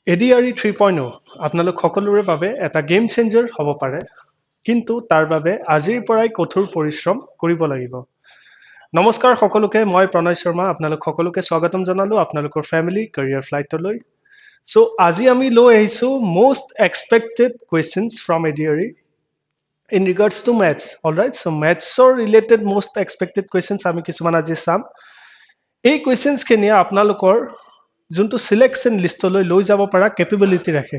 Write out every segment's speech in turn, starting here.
ADRE 3.0 আপোনালোক সকলোৰে বাবে এটা গেম চেঞ্জাৰ হ'ব পাৰে কিন্তু তাৰ বাবে আজিৰ পৰাই কঠোৰ পৰিশ্ৰম কৰিব লাগিব নমস্কাৰ সকলোকে মই প্ৰণয় শৰ্মা আপোনালোক সকলোকে স্বাগতম জনালো আপোনালোকৰ ফ্যামিলি career flight লৈ সো আজি আমি লৈ আহিছো most expected questions from ADRE in regards to maths all right so maths or related most expected questions আমি কিছুমান আজি চাম এই questions খিনি আপোনালোকৰ যোনটো সিলেকশন লিষ্টলৈ লৈ যাব পৰা কেপেবিলিটি ৰাখে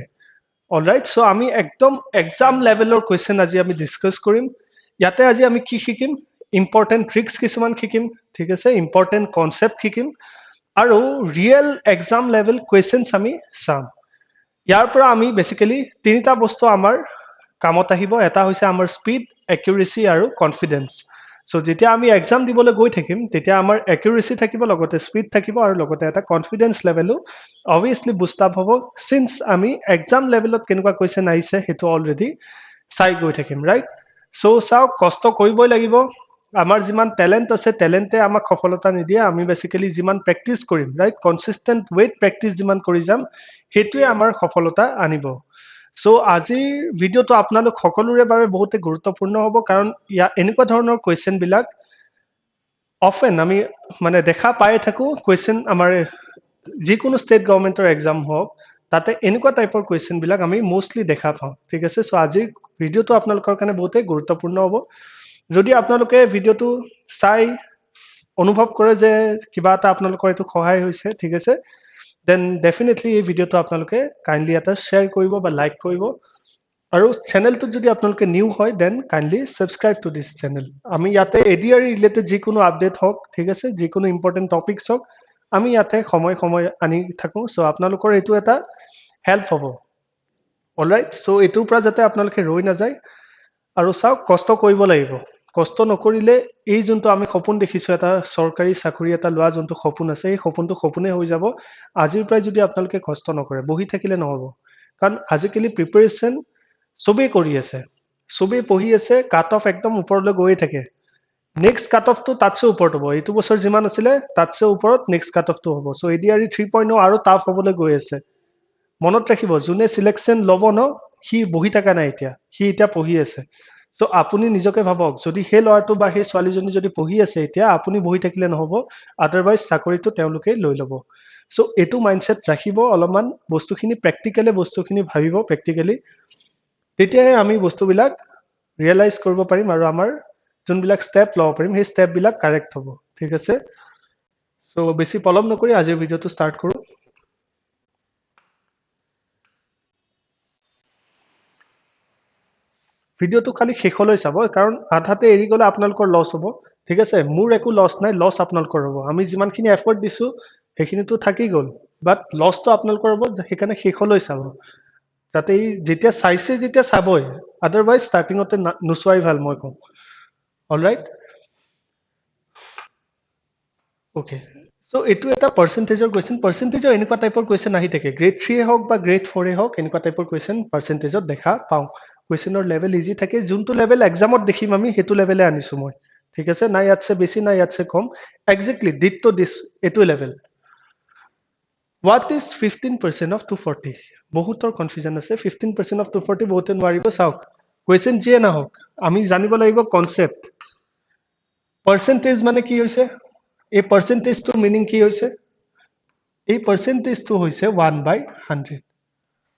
অলৰাইট সো আমি একদম এক্সাম লেভেলৰ কোৱেশ্চন আজি আমি ডিসকাস কৰিম ইয়াতে আজি আমি কি শিকিম ইম্পৰ্টেন্ট ট্ৰিক্স কিছুমান শিকিম ঠিক আছে ইম্পৰ্টেন্ট কনসেপ্ট শিকিম আৰু ৰিয়েল এক্সাম লেভেল কোৱেশ্চনছ আমি চাম ইয়াৰ পৰা আমি বেসিক্যালি তিনিটা বস্তু আমাৰ কামত আহিব এটা হৈছে আমাৰ স্পীড একিউৰেসি আৰু কনফিডেন্স সো যেতিয়া আমি এক্সাম দিবলৈ গৈ থাকিম তেতিয়া আমাৰ একিউৰেসি থাকিব লগতে স্পীড থাকিব আৰু লগতে এটা কনফিডেন্স লেভেলো obviously boost up হ'ব since আমি এক্সাম লেভেলত কেনেকুৱা কোৱেশ্চন আহিছে হেতু অলৰেডি চাই গৈ থাকিম ৰাইট সো চাও কষ্ট কৰিবই লাগিব আমাৰ যিমান ট্যালেন্ট আছে ট্যালেন্টে আমাক সফলতা নিদিয়ে আমি বেসিক্যালি যিমান প্ৰ্যাকটিস কৰিম ৰাইট কনসিস্টেন্ট ওয়েট প্ৰ্যাকটিস যিমান কৰি যাম হেতুৱে আমাৰ সফলতা আনিব সো আজিৰ ভিডিওটো আপোনালোক সকলোৰে বাবে বহুত গুৰুত্বপূৰ্ণ হ'ব কাৰণ এনেকুৱা ধৰণৰ কোৱেশ্চন বিলাক অফেন আমি মানে দেখা পাই থাকো কোৱেশ্চন আমাৰ যিকোনো ষ্টেট গভৰ্ণমেণ্টৰ এক্সাম হওক তাতে এনেকুৱা টাইপৰ কোৱেশ্চন বিলাক আমি মোস্টলি দেখা পাওঁ ঠিক আছে সো আজিৰ ভিডিওটো আপোনালোকৰ কাৰণে বহুত গুৰুত্বপূৰ্ণ হ'ব যদি আপোনালোকে ভিডিওটো চাই অনুভৱ কৰে যে কিবা এটা আপোনালোকৰ এটো সহায় হৈছে ঠিক আছে দেন ডেফিনেটলি এই ভিডিওটো আপোনালোকে কাইন্ডলি এটা শেয়াৰ কৰিব বা লাইক কৰিব আৰু চেনেলটো যদি আপোনালোকে নিউ হয় then kindly subscribe to this channel আমি ইয়াতে এডিআৰ ৰিলেটেড যিকোনো আপডেট হওক ঠিক আছে যিকোনো ইম্পৰ্টেন্ট টপিকস হওক আমি ইয়াতে সময় সময় আনি থাকো সো আপোনালোকৰ এটো এটা হেল্প হ'ব অলৰাইট সো এটোৰ পৰা যাতে আপোনালোকে ৰৈ না যায় আৰু চাওক কষ্ট কৰিব লাগিব কষ্ট নকৰিলে এই যোনটো আমি সপোন দেখিছো এটা সৰকাৰি চাকৰি এটা লোৱা যোনটো সপোন আছে এই সপোনটো সপোনে হৈ যাব আজিৰ পৰাই যদি আপোনালোকে কষ্ট নকৰে বহি থাকিলে নহব কাৰণ আজিকালি প্ৰিপাৰেচন সবে কৰি আছে সবে পঢ়ি আছে কাট অফ একদম ওপৰলৈ গৈ থাকে নেক্সট কাট অফ টো তাতছে ওপৰত হ'ব এইটো বছৰ যিমান আছিল তাতছে ওপৰত নেক্সট কাট অফ টো হ'ব সো এডিআৰই 3.0 আৰু টাফ হ'বলৈ গৈ আছে মনত ৰাখিব যোনে সিলেকশন লব ন হি বহি থকা নাই এতিয়া হি এতিয়া পঢ়ি আছে সো আপুনি নিজকে ভাবক যদি হে লৰাটো বা হে ছোৱালীজনী যদি পঢ়ি আছে এতিয়া আপুনি বহি থাকিলে নহব আদাৰৱাইজ চাকৰিটো তেওঁলোকে লৈ ল'ব সো এটো মাইন্ডসেট ৰাখিব অলপমান বস্তুখিনি প্ৰ্যাকটিক্যালি বস্তুখিনি ভাবিব প্ৰ্যাকটিক্যালি তেতিয়াহে আমি বস্তুবিলাক ৰিয়েলাইজ কৰিব পাৰিম আৰু আমাৰ যোনবিলাক ষ্টেপ লব পাৰিম সেই ষ্টেপ বিলাক কাৰেক্ট হ'ব ঠিক আছে সো বেছি পলম নকৰি আজিৰ ভিডিওটো ষ্টাৰ্ট কৰো ভিডিওটো খালি শেষলৈ চাব কাৰণ আধাতে এৰি গলে আপোনালোকৰ লছ হ'ব ঠিক আছে মোৰ একো লছ নাই লছ আপোনালোকৰ হ'ব আমি যিমানখিনি এফৰ্ট দিছো সেইখিনিটো থাকি গল বাট লছটো আপোনালোকৰ হ'ব সেইকাৰণে শেষলৈ চাব যাতে যেতিয়া চাইছে যেতিয়া চাবই আদাৰৱাইজ ষ্টাৰ্টিংতে নুচুৱাই ভাল মই কম অলৰাইট ওকে সো এটো এটা পাৰ্সেন্টেজৰ কোৱেশ্চন পাৰ্সেন্টেজৰ এনেকুৱা টাইপৰ কোৱেশ্চন আহি থাকে গ্ৰেড 3 হওক বা গ্ৰেড 4 হওক এনেকুৱা টাইপৰ কোৱেশ্চন পাৰ্সেন্টেজত দেখা পাওঁ কোৱেশ্চনৰ লেভেল ইজি থাকে যোনটো লেভেল এক্সামত দেখিম আমি হেতু লেভেলে আনিছো মই ঠিক আছে না ইয়াতছে বেছি না ইয়াতছে কম এক্স্যাক্টলি দিটটো দিস এটো লেভেল What is 15% of 240? বহুতৰ কনফিউজন আছে 15% of 240 বহুতে নোৱাৰিব চাওক কোৱেশ্চন যিয়ে না হওক আমি জানিব লাগিব কনসেপ্ট পার্সেন্টেজ মানে কি হৈছে এই পার্সেন্টেজটো মিনিং কি হৈছে এই পার্সেন্টেজটো হৈছে 1/100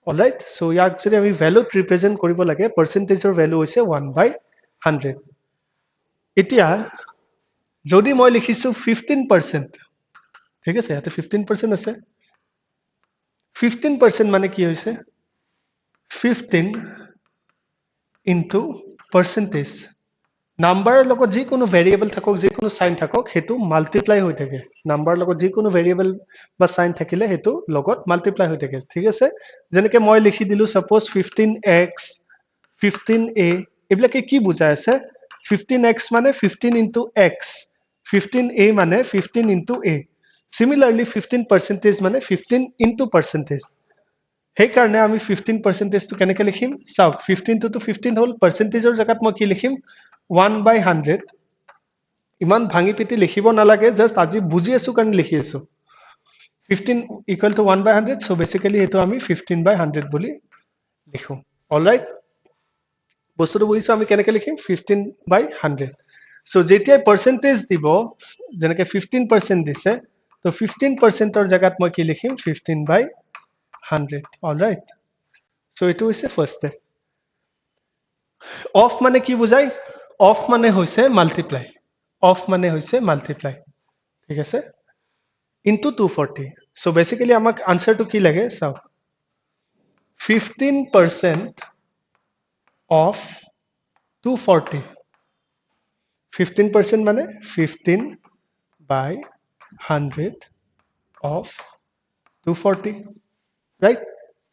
অলৰাইট সো ইয়াক যদি আমি ভ্যালুত ৰিপ্ৰেজেন্ট কৰিব লাগে পাৰ্সেন্টেজৰ ভ্যালু হৈছে 1/100 এতিয়া যদি মই লিখিছো 15% ঠিক আছে ইয়াতে 15% আছে 15% মানে কি হৈছে 15 into percentage নাম্বাৰৰ লগত যিকোনো ভেৰিয়েবল থাকক যিকোনো সাইন থাকক হেতু মাল্টিপ্লাই হৈ থাকে নাম্বাৰৰ লগত যিকোনো ভেৰিয়েবল বা সাইন থাকিলে হেতু লগত মাল্টিপ্লাই হৈ থাকে ঠিক আছে যেনেকৈ মই লিখি দিলো সাপোজ 15x 15a এইবিলাকে কি বুজাই আছে 15x মানে 15 into x 15a মানে 15 into a similarly 15% মানে 15 into percentage সেই কাৰণে আমি 15% টো কেনেকৈ লিখিম চাওক 15 টো 15 হল পাৰ্সেন্টেজৰ জায়গাত মই কি লিখিম 1/100 ইমান ভাঙি পিটি লিখিব নালাগে জাস্ট আজি বুজি আছো কাৰণ লিখি আছো 15 equal to 1 by 100, so basically এটো আমি 15 by 100 বুলি লিখো। অলৰাইট, বস্তুটো বুজিছো আমি কেনেকৈ লিখিম 15 by 100। সো যেতিয়াই পাৰ্চেন্টেজ দিব, যেনেকৈ 15% দিছে, তো 15%ৰ জায়গাত মই কি লিখিম 15 by 100। অলৰাইট, সো এইটো হৈছে ফাৰ্স্ট স্টেপ। অফ মানে কি বুজাই? অফ মানে হৈছে মাল্টিপ্লাই। অফ মানে হৈছে মাল্টিপ্লাই, ঠিক আছে, ইনটু 240। সো বেসিক্যালি আমাক আনসারটো কি লাগে চাওক, 15% অফ 240। 15% মানে 15 by 100 of 240, right?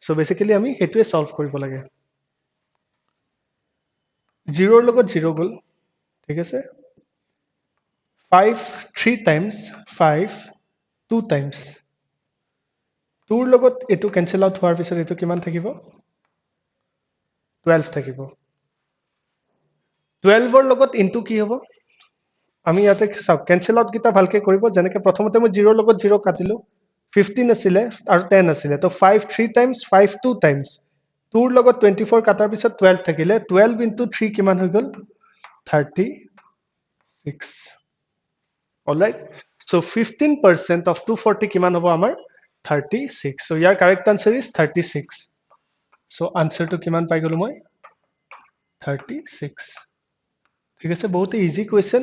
So basically আমি হেতুৱে সলভ কৰিব লাগে। 0 লগত 0 গল, ঠিক আছে, 5 3 times, 5 2 times, 2 লগত এটো ক্যান্সেল আউট হোৱাৰ পিছত এটো কিমান থাকিব 12 থাকিব। 12 ৰ লগত ইনটু কি হ'ব, আমি ইয়াতে চাওক ক্যান্সেল আউট কিটা ভালকে কৰিব। যেনেকৈ প্ৰথমতে মই 0 লগত 0 কাটিলো, 15 আছিলে আৰু 10 আছিলে, তো 5 3 times, 5 2 times, 2 ৰ লগত 24 কাটাৰ পিছত 12 থাকিলে, 12 into 3 কিমান হৈ গল 36। অলৰাইট, সো 15% of 240 কিমান হ'ব আমাৰ 36। সো ইয়াৰ কাৰেক্ট আনসাৰ ইজ 36। সো আনসাৰটো কিমান পাই গলো মই 36। ঠিক আছে, বহুত ইজি কুৱেশ্যন,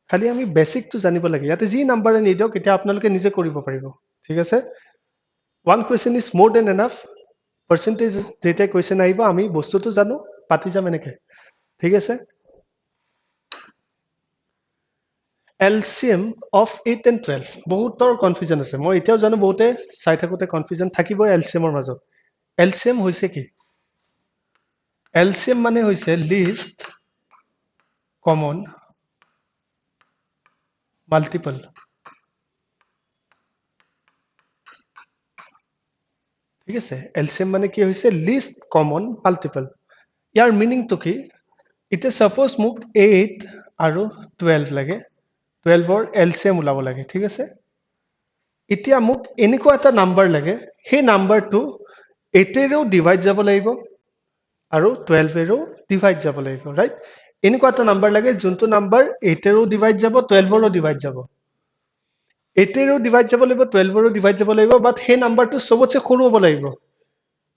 খালি আমি বেসিকটো জানিব লাগে। ইয়াতে যি নাম্বাৰে নিদিয়ক এতিয়া আপোনালোকে নিজে কৰিব পাৰিব, ঠিক আছে। ওয়ান কুৱেশ্যন ইজ মোৰ দেন এনাফ। পাৰ্চেন্টেজ যেতিয়া কুৱেশ্যন আহিব আমি বস্তুটো জানো, পাতি যাম এনেকে, ঠিক আছে। LCM of 8 and 12 বহুতৰ কনফিউজন আছে, মই এতিয়াও জানো বহুতে চাই থাকোতে কনফিউজন থাকিবই LCMৰ মাজত। LCM হৈছে কি? LCM মানে হৈছে লিষ্ট কমন মাল্টিপল। ঠিক আছে, LCM মানে কি হৈছে লিষ্ট কমন মাল্টিপল। ইয়াৰ মিনিংটো কি? এতিয়া সাপোজ মোক 8 আৰু 12 লাগে, 12ৰ LCM ওলাব লাগে, ঠিক আছে। এতিয়া মোক এনেকুৱা এটা নাম্বাৰ লাগে, সেই নাম্বাৰটো 8ৰেও ডিভাইড যাব লাগিব আৰু 12ৰেও ডিভাইড যাব লাগিব, ৰাইট। এনেকুৱা এটা নাম্বাৰ লাগে যোনটো নাম্বাৰ 8ৰেও ডিভাইড যাব, 12ৰেও ডিভাইড যাব। 8ৰেও ডিভাইড যাব লাগিব, 12ৰেও ডিভাইড যাব লাগিব, বাট সেই নাম্বাৰটো সবতছে সৰু হ'ব লাগিব।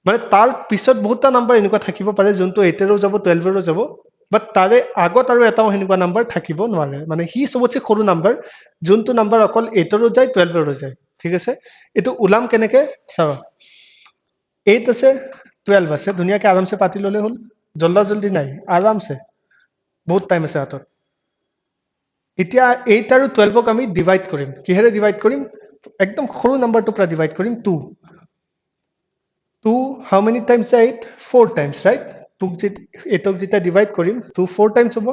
মানে তাৰ পিছত বহুতটা নাম্বাৰ এনেকুৱা থাকিব পাৰে যোনটো 8ৰেও যাব, 12ৰেও যাব, বাট তাৰে আগত আৰু এটাও সেনেকুৱা নাম্বাৰ থাকিব নোৱাৰে। মানে সি সবতছে সৰু নাম্বাৰ, যোনটো নাম্বাৰ অকল 8ৰো যায়, 12ৰো যায়, ঠিক আছে। এইটো ওলাম কেনেকে চাও, 8 আছে 12 আছে, ধুনীয়াকে আৰামছে পাতি ললে হ'ল, জল্দি নাই, আৰামছে, বহুত টাইম আছে হাতত। এতিয়া 8 আৰু 12ক আমি ডিভাইড কৰিম, কিহেৰে ডিভাইড কৰিম? একদম সৰু নাম্বাৰটোৰ পৰা ডিভাইড কৰিম 2। 2 how many times 8? 4 times, right? 8ক যেতিয়া ডিভাইড কৰিম 2 4 times হ'ব,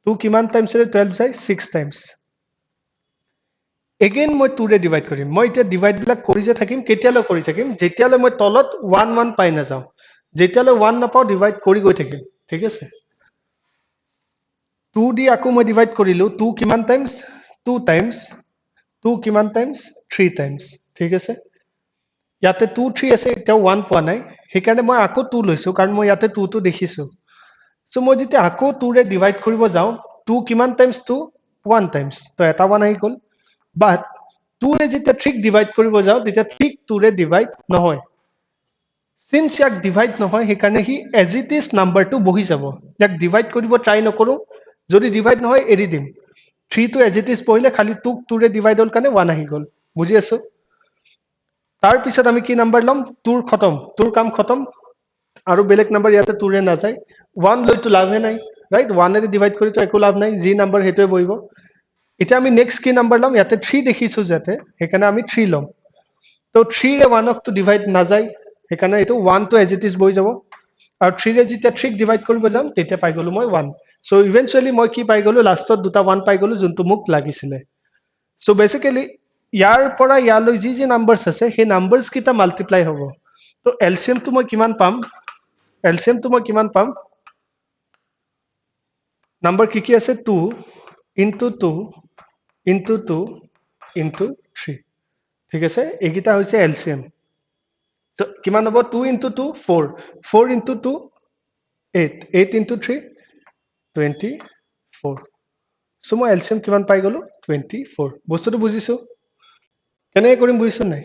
2 কিমান টাইমছৰে 12 যায় 6 times। এগেইন মই 2ৰে ডিভাইড কৰিম। মই এতিয়া ডিভাইড বিলাক কৰি যে থাকিম, কেতিয়ালৈ কৰি থাকিম? যেতিয়ালৈ মই তলত 1 1 পাই নাযাওঁ। যেতিয়ালৈ 1 নাপাওঁ ডিভাইড কৰি গৈ থাকিম, ঠিক আছে। 2 দি আকৌ মই ডিভাইড কৰিলো, 2 কিমান টাইমছ 2 টাইমছ, 2 কিমান টাইমছ 3 টাইমছ, ঠিক আছে। ইয়াতে 2 3 আছে, এতিয়াও 1 পোৱা নাই, সেইকাৰণে মই আকৌ 2 লৈছো, কাৰণ মই ইয়াতে 2 টো দেখিছো। সো মই যেতিয়া আকৌ 2ৰে ডিভাইড কৰিব যাওঁ, 2 কিমান টাইমছ 2 1 টাইমছ, তো এটা 1 আহি গল। বাট 2ৰে যেতিয়া 3ক ডিভাইড কৰিব যাওঁ, তেতিয়া 3ক 2ৰে ডিভাইড নহয়। সিন্স ইয়াক ডিভাইড নহয়, সেইকাৰণে সি এজ ইট ইজ নাম্বাৰটো বহি যাব। ইয়াক ডিভাইড কৰিব ট্ৰাই নকৰো, যদি ডিভাইড নহয় এৰি দিম। 3 টো এজ ইট ইজ পঢ়িলে, খালি 2ক 2ৰে ডিভাইড হ'ল কাৰণে 1 আহি গল, বুজি আছো। তাৰ পিছত আমি কি নাম্বাৰ ল'ম? 2ৰ খতম, 2ৰ কাম খতম, আৰু বেলেগ নাম্বাৰ ইয়াতে 2ৰে নাযায়। 1 লৈতো লাভে নাই, ৰাইট, 1ৰে ডিভাইড কৰি তো একো লাভ নাই, যি নাম্বাৰ সেইটোৱে বহিব। এতিয়া আমি নেক্সট কি নাম্বাৰ ল'ম? ইয়াতে 3 দেখিছো যাতে, সেইকাৰণে আমি 3 ল'ম। তো 3ৰে 1ক তো ডিভাইড নাযায়, সেইকাৰণে এইটো 1 টো এজ ইট ইজ বহি যাব। আৰু 3ৰে যেতিয়া 3ক ডিভাইড কৰিব যাম, তেতিয়া পাই গলো মই 1। সো ইভেন্চুৱেলি মই কি পাই গলো? লাষ্টত দুটা 1 পাই গলো, যোনটো মোক লাগিছিলে। সো বেসিক্যালি ইয়াৰ পৰা ইয়ালৈ যি যি নাম্বাৰছ আছে, সেই নাম্বাৰছ কিটা মাল্টিপ্লাই হ'ব। তো এলচিএম টো মই কিমান পাম? এলচিএম টো মই কিমান পাম? নাম্বাৰ কি আছে? 2 into 2 into 2 into 3। ঠিক আছে এইকেইটা হৈছে এলচিএম তো কিমান হ'ব 2 * 2 4 4 * 2 8 8 * 3 24 সো মই এলচিএম কিমান পাই গলো 24 বস্তুটো বুজিছো কেনেকৈ কৰিম বুজিছো নাই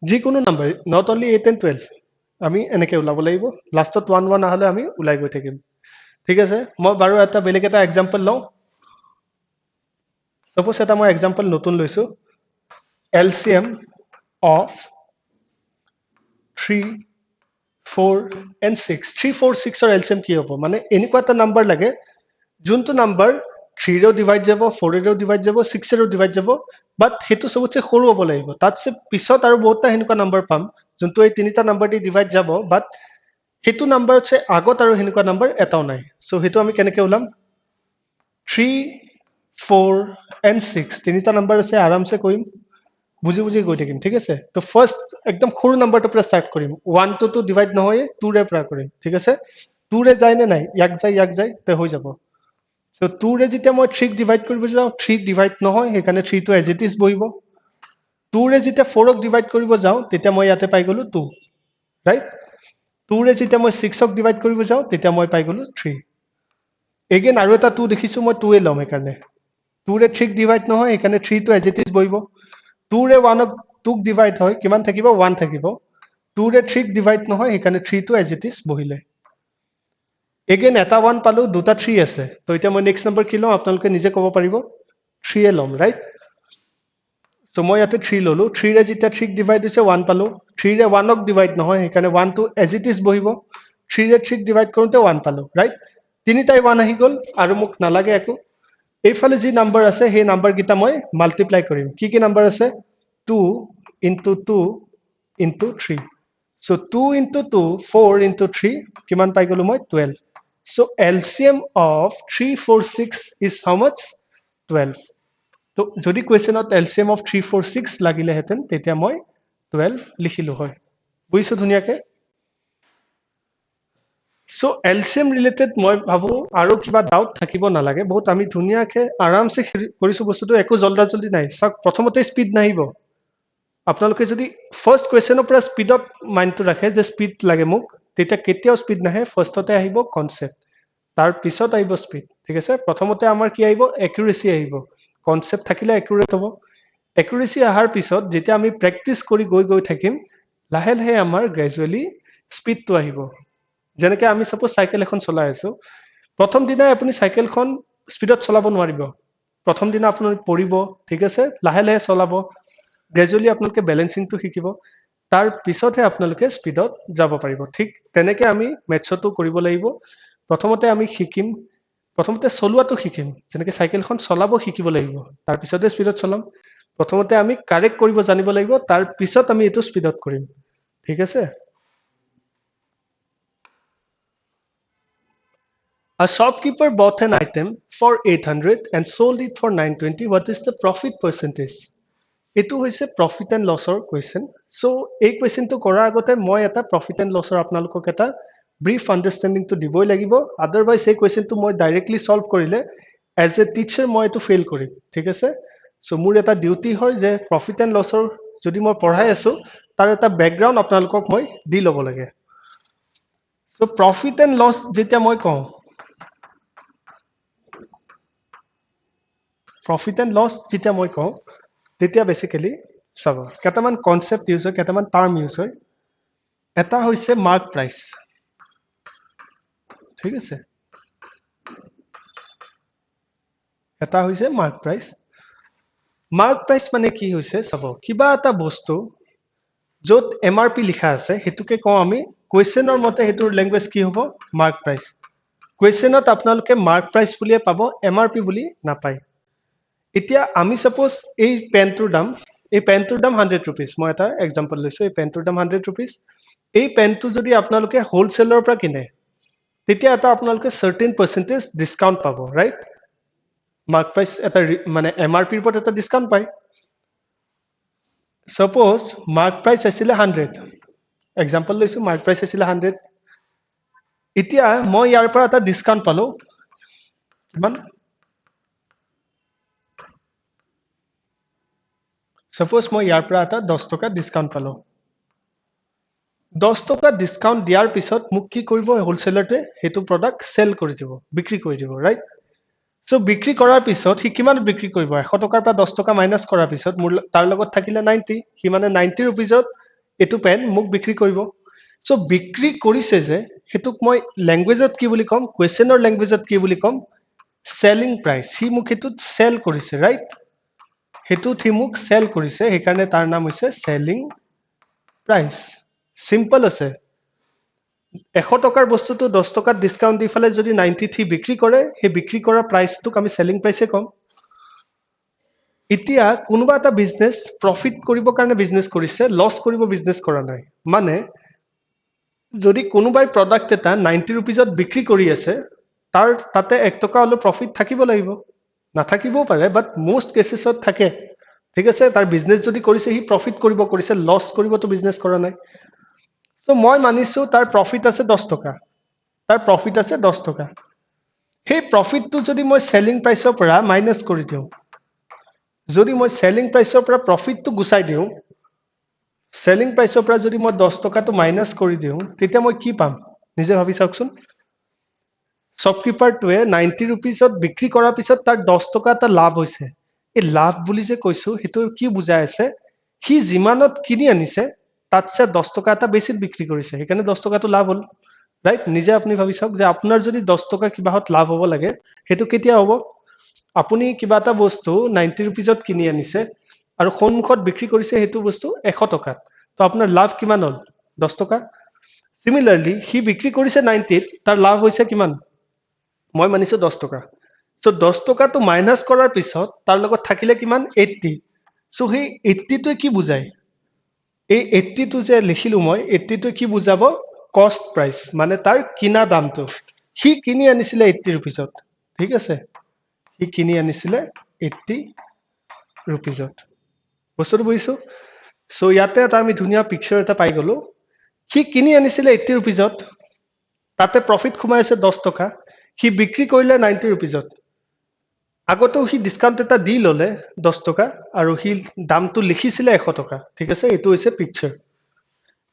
যিকোনো নাম্বাৰ নট অনলি 8 and 12 আমি এনেকৈ ওলাব লাগিব লাষ্টত 1 1 নহলে আমি ওলাই গৈ থাকিম ঠিক আছে মই বাৰু এটা বেলেগ এটা এক্সাম্পল লওঁ সপোজ এটা মই এক্সাম্পল নতুন লৈছো LCM of 3 4 and 6 3 4 6 ৰ LCM কি হ'ব মানে এনেকুৱা এটা নাম্বাৰ লাগে যোনটো নাম্বাৰ 3 ৰেও ডিভাইড যাব 4 ৰেও ডিভাইড যাব 6 ৰেও ডিভাইড যাব বাট হেতু সবতছে সৰু হ'ব লাগিব তাতছে পিছত আৰু বহুতটা হেনেকুৱা নাম্বাৰ পাম যোনটো এই তিনিটা নাম্বাৰ দি ডিভাইড যাব বাট হেতু নাম্বাৰতছে আগত আৰু হেনেকুৱা নাম্বাৰ এটাও নাই সো হেতু আমি কেনেকৈ ওলাম 3 4 and 6 তিনিটা নাম্বাৰ আছে আৰামছে কৰিম বুজি বুজি গৈ থাকিম ঠিক আছে তো ফাৰ্স্ট একদম সৰু নাম্বাৰটোৰ পৰা ষ্টাৰ্ট কৰিম 1 to 2 ডিভাইড নহয় 2 ৰে পৰা কৰিম ঠিক আছে 2 ৰে যায় নে নাই ইয়াক যায় তে হৈ যাব সো 2 ৰে যেতিয়া মই 3 ক ডিভাইড কৰিব যাওঁ 3 ডিভাইড নহয় সেইকাৰণে 3 টো এজ ইট ইজ বহিব 2 ৰে যেতিয়া 4 ক ডিভাইড কৰিব যাওঁ তেতিয়া মই ইয়াতে পাই গলো 2 ৰাইট 2 ৰে যেতিয়া মই 6 ক ডিভাইড কৰিব যাওঁ তেতিয়া মই পাই গলো 3 এগেইন আৰু এটা 2 দেখিছো মই 2 এ ল'ম সেইকাৰণে 2 ৰে 3 ক ডিভাইড নহয় সেইকাৰণে 3 টো এজ ইট ইজ বহিব 2 ৰে 1 ক 2 ক ডিভাইড হয় কিমান থাকিব 1 থাকিব 2 ৰে 3 ক ডিভাইড নহয় সেইকাৰণে 3 টো এজ ইট ইজ বহিলে এগেইন এটা 1 পালো দুটা 3 আছে তো এতিয়া মই নেক্সট নম্বৰ কি লম আপোনালোকে নিজে ক'ব পাৰিব 3 এ ল'ম ৰাইট সো মই ইয়াতে 3 ললো 3 ৰে যেতিয়া 3 ক ডিভাইড হৈছে 1 পালো 3 ৰে 1 ক ডিভাইড নহয় সেইকাৰণে 1 টো এজ ইট ইজ বহিব 3 ৰে 3 ক ডিভাইড কৰোতে 1 পালো ৰাইট তিনিটাই 1 আহি গল আৰু মোক নালাগে একো এইফালে যি নাম্বাৰ আছে সেই নাম্বাৰ গিটা মই মাল্টিপ্লাই কৰিম কি নাম্বাৰ আছে 2 into 2 into 3 so 2 into 2 4 into 3 কিমান পাই গলো মই 12 so LCM of 3 4 6 is how much 12 তো যদি কোৱেশ্চনত LCM of 3 4 6 লাগিলে হেতেন তেতিয়া মই 12 লিখিলো হয় বুজিছো ধুনিয়াকে সো LCM ৰিলেটেড মই ভাবো আৰু কিবা ডাউট থাকিব নালাগে বহুত আমি ধুনিয়াকে আৰামছে কৰিছো বস্তুটো একো জলদি নাই সক প্ৰথমতে স্পিড নাহিব আপোনালোকে যদি ফাৰ্স্ট কোৱেশ্চনৰ পৰা স্পিডত মাইন্ডটো ৰাখে যে স্পিড লাগে মোক তেতিয়া কেতিয়াও স্পিড নাহে ফাৰ্স্টতে আহিব কনসেপ্ট তাৰ পিছত আহিব স্পিড ঠিক আছে প্ৰথমতে আমাৰ কি আহিব একুৰেসি আহিব কনসেপ্ট থাকিলে একুৰেট হ'ব একুৰেসি আহাৰ পিছত যেতিয়া আমি প্ৰেক্টিস কৰি গৈ থাকিম লাহে লাহে আমাৰ গ্ৰেজুৱেলি স্পিডটো আহিব যেনেকৈ আমি সাপোজ সাইকেল এখন চলাই আছো প্ৰথম দিনাই আপুনি সাইকেলখন স্পিডত চলাব নোৱাৰিব প্ৰথম দিনা আপুনি পৰিব ঠিক আছে লাহে লাহে চলাব গ্ৰেজুৱেলি আপোনালোকে বেলেন্সিংটো শিকিব তাৰ পিছতহে আপোনালোকে স্পিডত যাব পাৰিব ঠিক তেনেকৈ আমি মেথছটো কৰিব লাগিব প্ৰথমতে আমি শিকিম প্ৰথমতে চলোৱাটো শিকিম যেনেকৈ সাইকেলখন চলাব শিকিব লাগিব তাৰ পিছতে স্পিডত চলাম প্ৰথমতে আমি কাৰেক্ট কৰিব জানিব লাগিব তাৰ পিছত আমি এটো স্পিডত কৰিম ঠিক আছে A shopkeeper bought an item for 800 and sold it for 920. What is the profit percentage? এটো হৈছে profit and loss or question. So এই question to কৰা আগতে মই এটা profit and loss or আপোনালোকক এটা brief understanding to দিবই লাগিব. Otherwise এই question to মই directly solve কৰিলে as a teacher মই এটো fail কৰিম. ঠিক আছে? So মোৰ এটা duty হয় যে profit and loss or যদি মই পঢ়াই আছো তাৰ এটা background আপোনালোকক মই দি ল'ব লাগে. So profit and loss যেতিয়া মই কওঁ Profit and loss যেতিয়া মই কওঁ তেতিয়া বেসিক্যালি চাব কেটামান কনসেপ্ট ইউজ হয় কেটামান টার্ম ইউজ হয় এটা হৈছে মার্ক প্রাইস ঠিক আছে এটা হৈছে মার্ক প্রাইস মানে কি হৈছে চাব কিবা এটা বস্তু যত এমআরপি লিখা আছে হেতুকে কওঁ আমি কোৱেশ্চনৰ মতে হেতুৰ ল্যাঙ্গুৱেজ কি হ'ব মাৰ্ক প্ৰাইস কোৱেশ্চনত আপোনালোকে মাৰ্ক প্ৰাইস বুলিয়ে পাব এমআৰপি বুলি নাপায় এতিয়া আমি সাপোজ এই পেনটোৰ দাম এই পেনটোৰ দাম 100 rupees মই এটা एग्जांपल লৈছো এই পেনটোৰ দাম 100 rupees এই পেনটো যদি আপোনালোকে হোলসেলৰ পৰা কিনে তেতিয়া এটা আপোনালোকে সাৰ্টেন পাৰ্সেন্টেজ ডিসকাউন্ট পাব ৰাইট মাৰ্ক প্ৰাইস এটা মানে এমআৰপি ৰ ওপৰত এটা ডিসকাউন্ট পায় সাপোজ মার্ক প্রাইস আছিল 100 एग्जांपल লৈছো মার্ক প্রাইস আছিল 100 এতিয়া মই ইয়াৰ পৰা এটা ডিসকাউন্ট পালো কিমান সাপোজ মই ইয়াৰ পৰা এটা 10 টকা ডিসকাউন্ট পালো 10 টকা ডিসকাউন্ট দিয়াৰ পিছত মোক কি কৰিব হোলসেলাৰতে হেতু প্ৰডাক্ট সেল কৰি দিব বিক্ৰী কৰি দিব ৰাইট সো বিক্ৰী কৰাৰ পিছত হি কিমান বিক্ৰী কৰিব 100 টকাৰ পৰা 10 টকা মাইনাস কৰাৰ পিছত মোৰ তাৰ লগত থাকিলে 90 হি মানে 90 रुपीजত এটো পেন মোক বিক্ৰী কৰিব সো বিক্ৰী কৰিছে যে হেতুক মই ল্যাঙ্গুৱেজত কি বুলি কম কোৱেশ্চনৰ ল্যাঙ্গুৱেজত কি বুলি কম সেলিং প্ৰাইস হি মোক হেতুত সেল কৰিছে ৰাইট হেতুত হি মোক সেল কৰিছে হে কাৰণে তাৰ নাম হৈছে সেলিং প্ৰাইস সিম্পল আছে 100 টকাৰ বস্তুটো 10 টকাত ডিসকাউন্ট দি ফলে যদি 90 থি বিক্ৰী কৰে হে বিক্ৰী কৰা প্ৰাইসটোক আমি সেলিং প্ৰাইসে কম ইতিয়া কোনোবা এটা বিজনেস প্ৰফিট কৰিব কাৰণে বিজনেস কৰিছে লস কৰিব বিজনেস কৰা নাই মানে যদি কোনোবাই প্ৰডাক্ট এটা 90 रुपीजত বিক্ৰী কৰি আছে তাৰ তাতে 1 টকা হলো প্ৰফিট থাকিব লাগিব নাথাকিবও পাৰে বাট মোস্ট কেসেছত থাকে ঠিক আছে তাৰ বিজনেস যদি কৰিছে হি প্ৰফিট কৰিব কৰিছে লস কৰিবতো বিজনেস কৰা নাই সো মই মানিছো তাৰ প্ৰফিট আছে 10 টকা তাৰ প্ৰফিট আছে 10 টকা সেই প্ৰফিটটো যদি মই সেলিং প্ৰাইসৰ পৰা মাইনাস কৰি দিও যদি মই সেলিং প্ৰাইসৰ পৰা প্ৰফিটটো গুছাই দিও সেলিং প্ৰাইসৰ পৰা যদি মই 10 টকাটো মাইনাস কৰি দিও তেতিয়া মই কি পাম নিজে ভাবি চাওকচোন শপকিপাৰটোৱে 90 रुपीजত বিক্ৰী কৰাৰ পিছত তাৰ 10 টকা এটা লাভ হৈছে এই লাভ বুলি যে কৈছো হেতু কি বুজাই আছে হি জিমানত কিনি আনিছে তাতছে 10 টকা এটা বেছি বিক্ৰী কৰিছে সেইকাৰণে 10 টকাটো লাভ হল ৰাইট নিজে আপুনি ভাবি চাওক যে আপোনাৰ যদি 10 টকা কিবাহত লাভ হ'ব লাগে হেতু কেতিয়া হ'ব আপুনি কিবা এটা বস্তু 90 रुपीजত কিনি আনিছে আৰু সন্মুখত বিক্ৰী কৰিছে হেতু বস্তু 100 টকাত তো আপোনাৰ লাভ কিমান হল 10 টকা সিমিলাৰলি হি বিক্ৰী কৰিছে 90 তাৰ লাভ হৈছে কিমান মই মানিছো 10 টকা সো 10 টকাটো মাইনাস কৰাৰ পিছত তাৰ লগত থাকিলে কিমান 80 সো হি 80 টো কি বুজায় এই 80 টো যে লিখিলো মই 80 টো কি বুজাব কষ্ট প্ৰাইস মানে তাৰ কিনা দামটো হি কিনি আনিছিলে 80 रुपीजত ঠিক আছে হি কিনি আনিছিলে 80 रुपीजত বস্তুটো বুজিছো সো ইয়াতে এটা আমি ধুনিয়া পিকচাৰ এটা পাই গলো হি কিনি আনিছিলে 80 रुपीजত তাতে প্ৰফিট খুমাই আছে 10 টকা হি বিক্ৰী কৰিলে 90 रुपीजত আগতেও হি ডিসকাউন্ট এটা দি ললে 10 টকা আৰু হি দামটো লিখিছিলে 100 টকা ঠিক আছে এটো হৈছে পিকচাৰ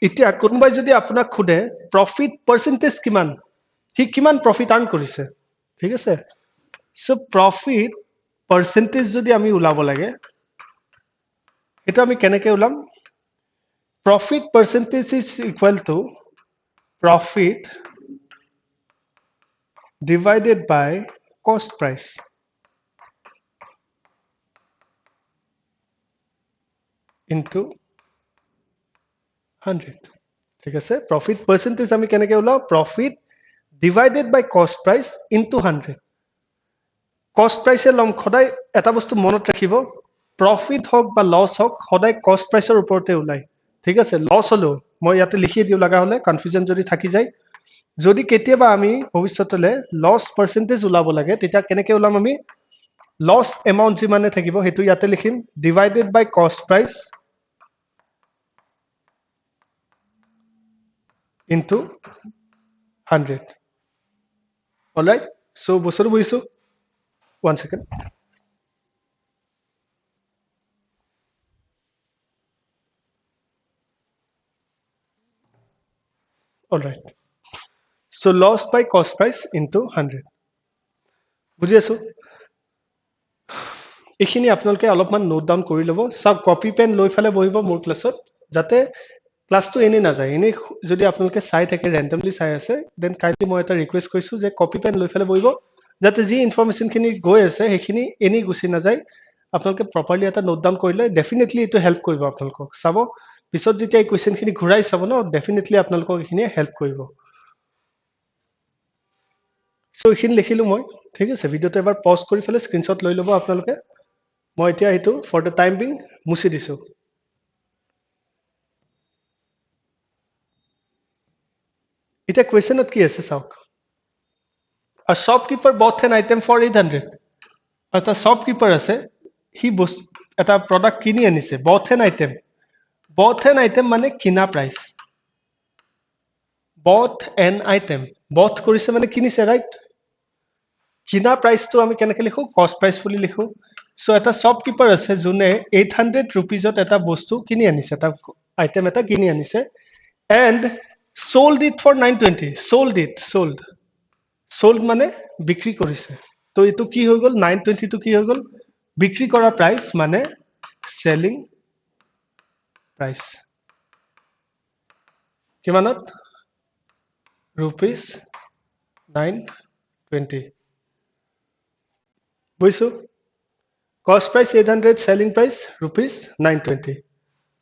ইতিয়া কোনবাই যদি আপোনাক খুদে প্ৰফিট পাৰ্সেন্টেজ কিমান হি কিমান প্ৰফিট আৰ্ন কৰিছে ঠিক আছে সো প্ৰফিট পাৰ্সেন্টেজ যদি আমি উলাব লাগে এটা আমি কেনেকৈ উলাম profit percentage is equal to profit divided by cost price into 100 ঠিক আছে profit percentage আমি কেনেকৈ উলাও profit divided by cost price into 100 cost price এ লম খদাই এটা বস্তু মনত ৰাখিব profit হক বা loss হক খদাই cost price এৰ ওপৰতে উলাই ঠিক আছে লস হলো মই ইয়াতে লিখি দিও লাগা হলে কনফিউজন যদি থাকি যায় যদি কেতিয়াবা আমি ভৱিষ্যতলে লস পার্সেন্টেজ উলাব লাগে তেতিয়া কেনেকৈ উলাম আমি লস এমাউন্ট যিমানে থাকিব হেতু ইয়াতে লিখিম ডিভাইডেড বাই কষ্ট প্ৰাইস into 100 alright so বস্তুটো বুজিছো 1 second alright so loss by cost price into 100 বুজি আছো এখিনি আপোনালোকে অলপমান নোট ডাউন কৰি লব সব কপি পেন লৈ ফেলে বহিব মোৰ ক্লাছত যাতে ক্লাসটো এনে না যায় এনে যদি আপোনালোকে চাই থাকে ৰ্যান্ডমলি চাই আছে দেন কাইন্ডলি মই এটা ৰিকুৱেষ্ট কৰিছো যে কপি পেন লৈ ফেলে বহিব যাতে যি ইনফৰমেশন খিনি গৈ আছে হেখিনি এনি গুছি না যায় আপোনালোকে প্ৰপাৰলি এটা নোট ডাউন কৰিলে ডেফিনেটলি এটো হেল্প কৰিব আপোনালোকক চাব পিছত যেতিয়া এই কোৱেশ্চন খিনি ঘুৰাই চাব ন ডেফিনেটলি আপোনালোকক এখিনি হেল্প কৰিব সো এখিনি লিখিলো মই ঠিক আছে ভিডিওটো এবাৰ পজ কৰি ফেলে স্ক্ৰিনশ্বট লৈ লব আপোনালোকে মই এতিয়া হেতু ফৰ দ্য টাইম বিং মুছি দিছো এটা কোৱেশ্চনত কি আছে চাওক a shopkeeper bought an item for 800 এটা shopkeeper আছে হি এটা প্ৰডাক্ট কিনি আনিছে bought an item মানে কিনা price bought an item bought কৰিছে মানে কিনিছে ৰাইট কিনা প্ৰাইচটো আমি কেনেকৈ লিখো কষ্ট প্ৰাইচ বুলি লিখো সো এটা শ্বপকিপাৰ আছে যোনে 800 rupeesত এটা বস্তু কিনি আনিছে এটা আইটেম এটা কিনি আনিছে and sold it for 920 sold মানে বিক্ৰী কৰিছে তো এটো কি হৈ গল 920 টো কি হৈ গল বিক্ৰী কৰা প্ৰাইচ মানে selling price কিমানত rupees 920 বুইছো cost price 800 selling price rupees 920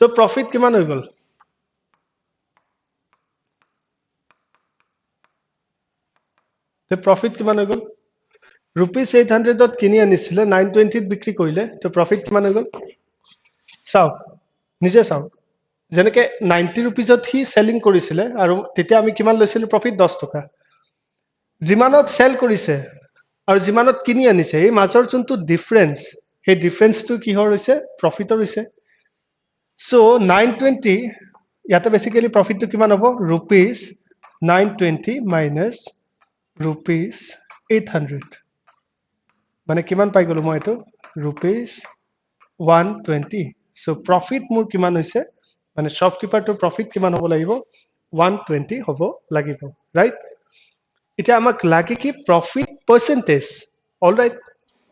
তো profit কিমান হৈ গল তো profit কিমান হৈ গল rupees 800 ত কিনি আনিছিলে 920 ত বিক্ৰী কৰিলে তো profit কিমান হৈ গল চাও নিজে চাও যেনেকে 90 rupeesত হি selling কৰিছিলে আৰু তেতিয়া আমি কিমান লৈছিল profit 10 টকা জিমানত সেল কৰিছে আৰু জিমানত কিনি আনিছে এই মাজৰ যোনটো ডিফাৰেন্স সেই ডিফাৰেন্সটো কিহৰ হৈছে প্ৰফিটৰ হৈছে সো 920 ইয়াতে বেসিক্যালি প্ৰফিটটো কিমান হ'ব rupees 920 minus rupees 800 মানে কিমান পাই গলো মই এটো rupees 120 সো প্ৰফিট মোৰ কিমান হৈছে মানে শ্বপকিপাৰটো প্ৰফিট কিমান হ'ব লাগিব 120 হ'ব লাগিব ৰাইট এতিয়া আমাক লাগে কি প্ৰফিট পাৰ্সেন্টেজ অলৰাইট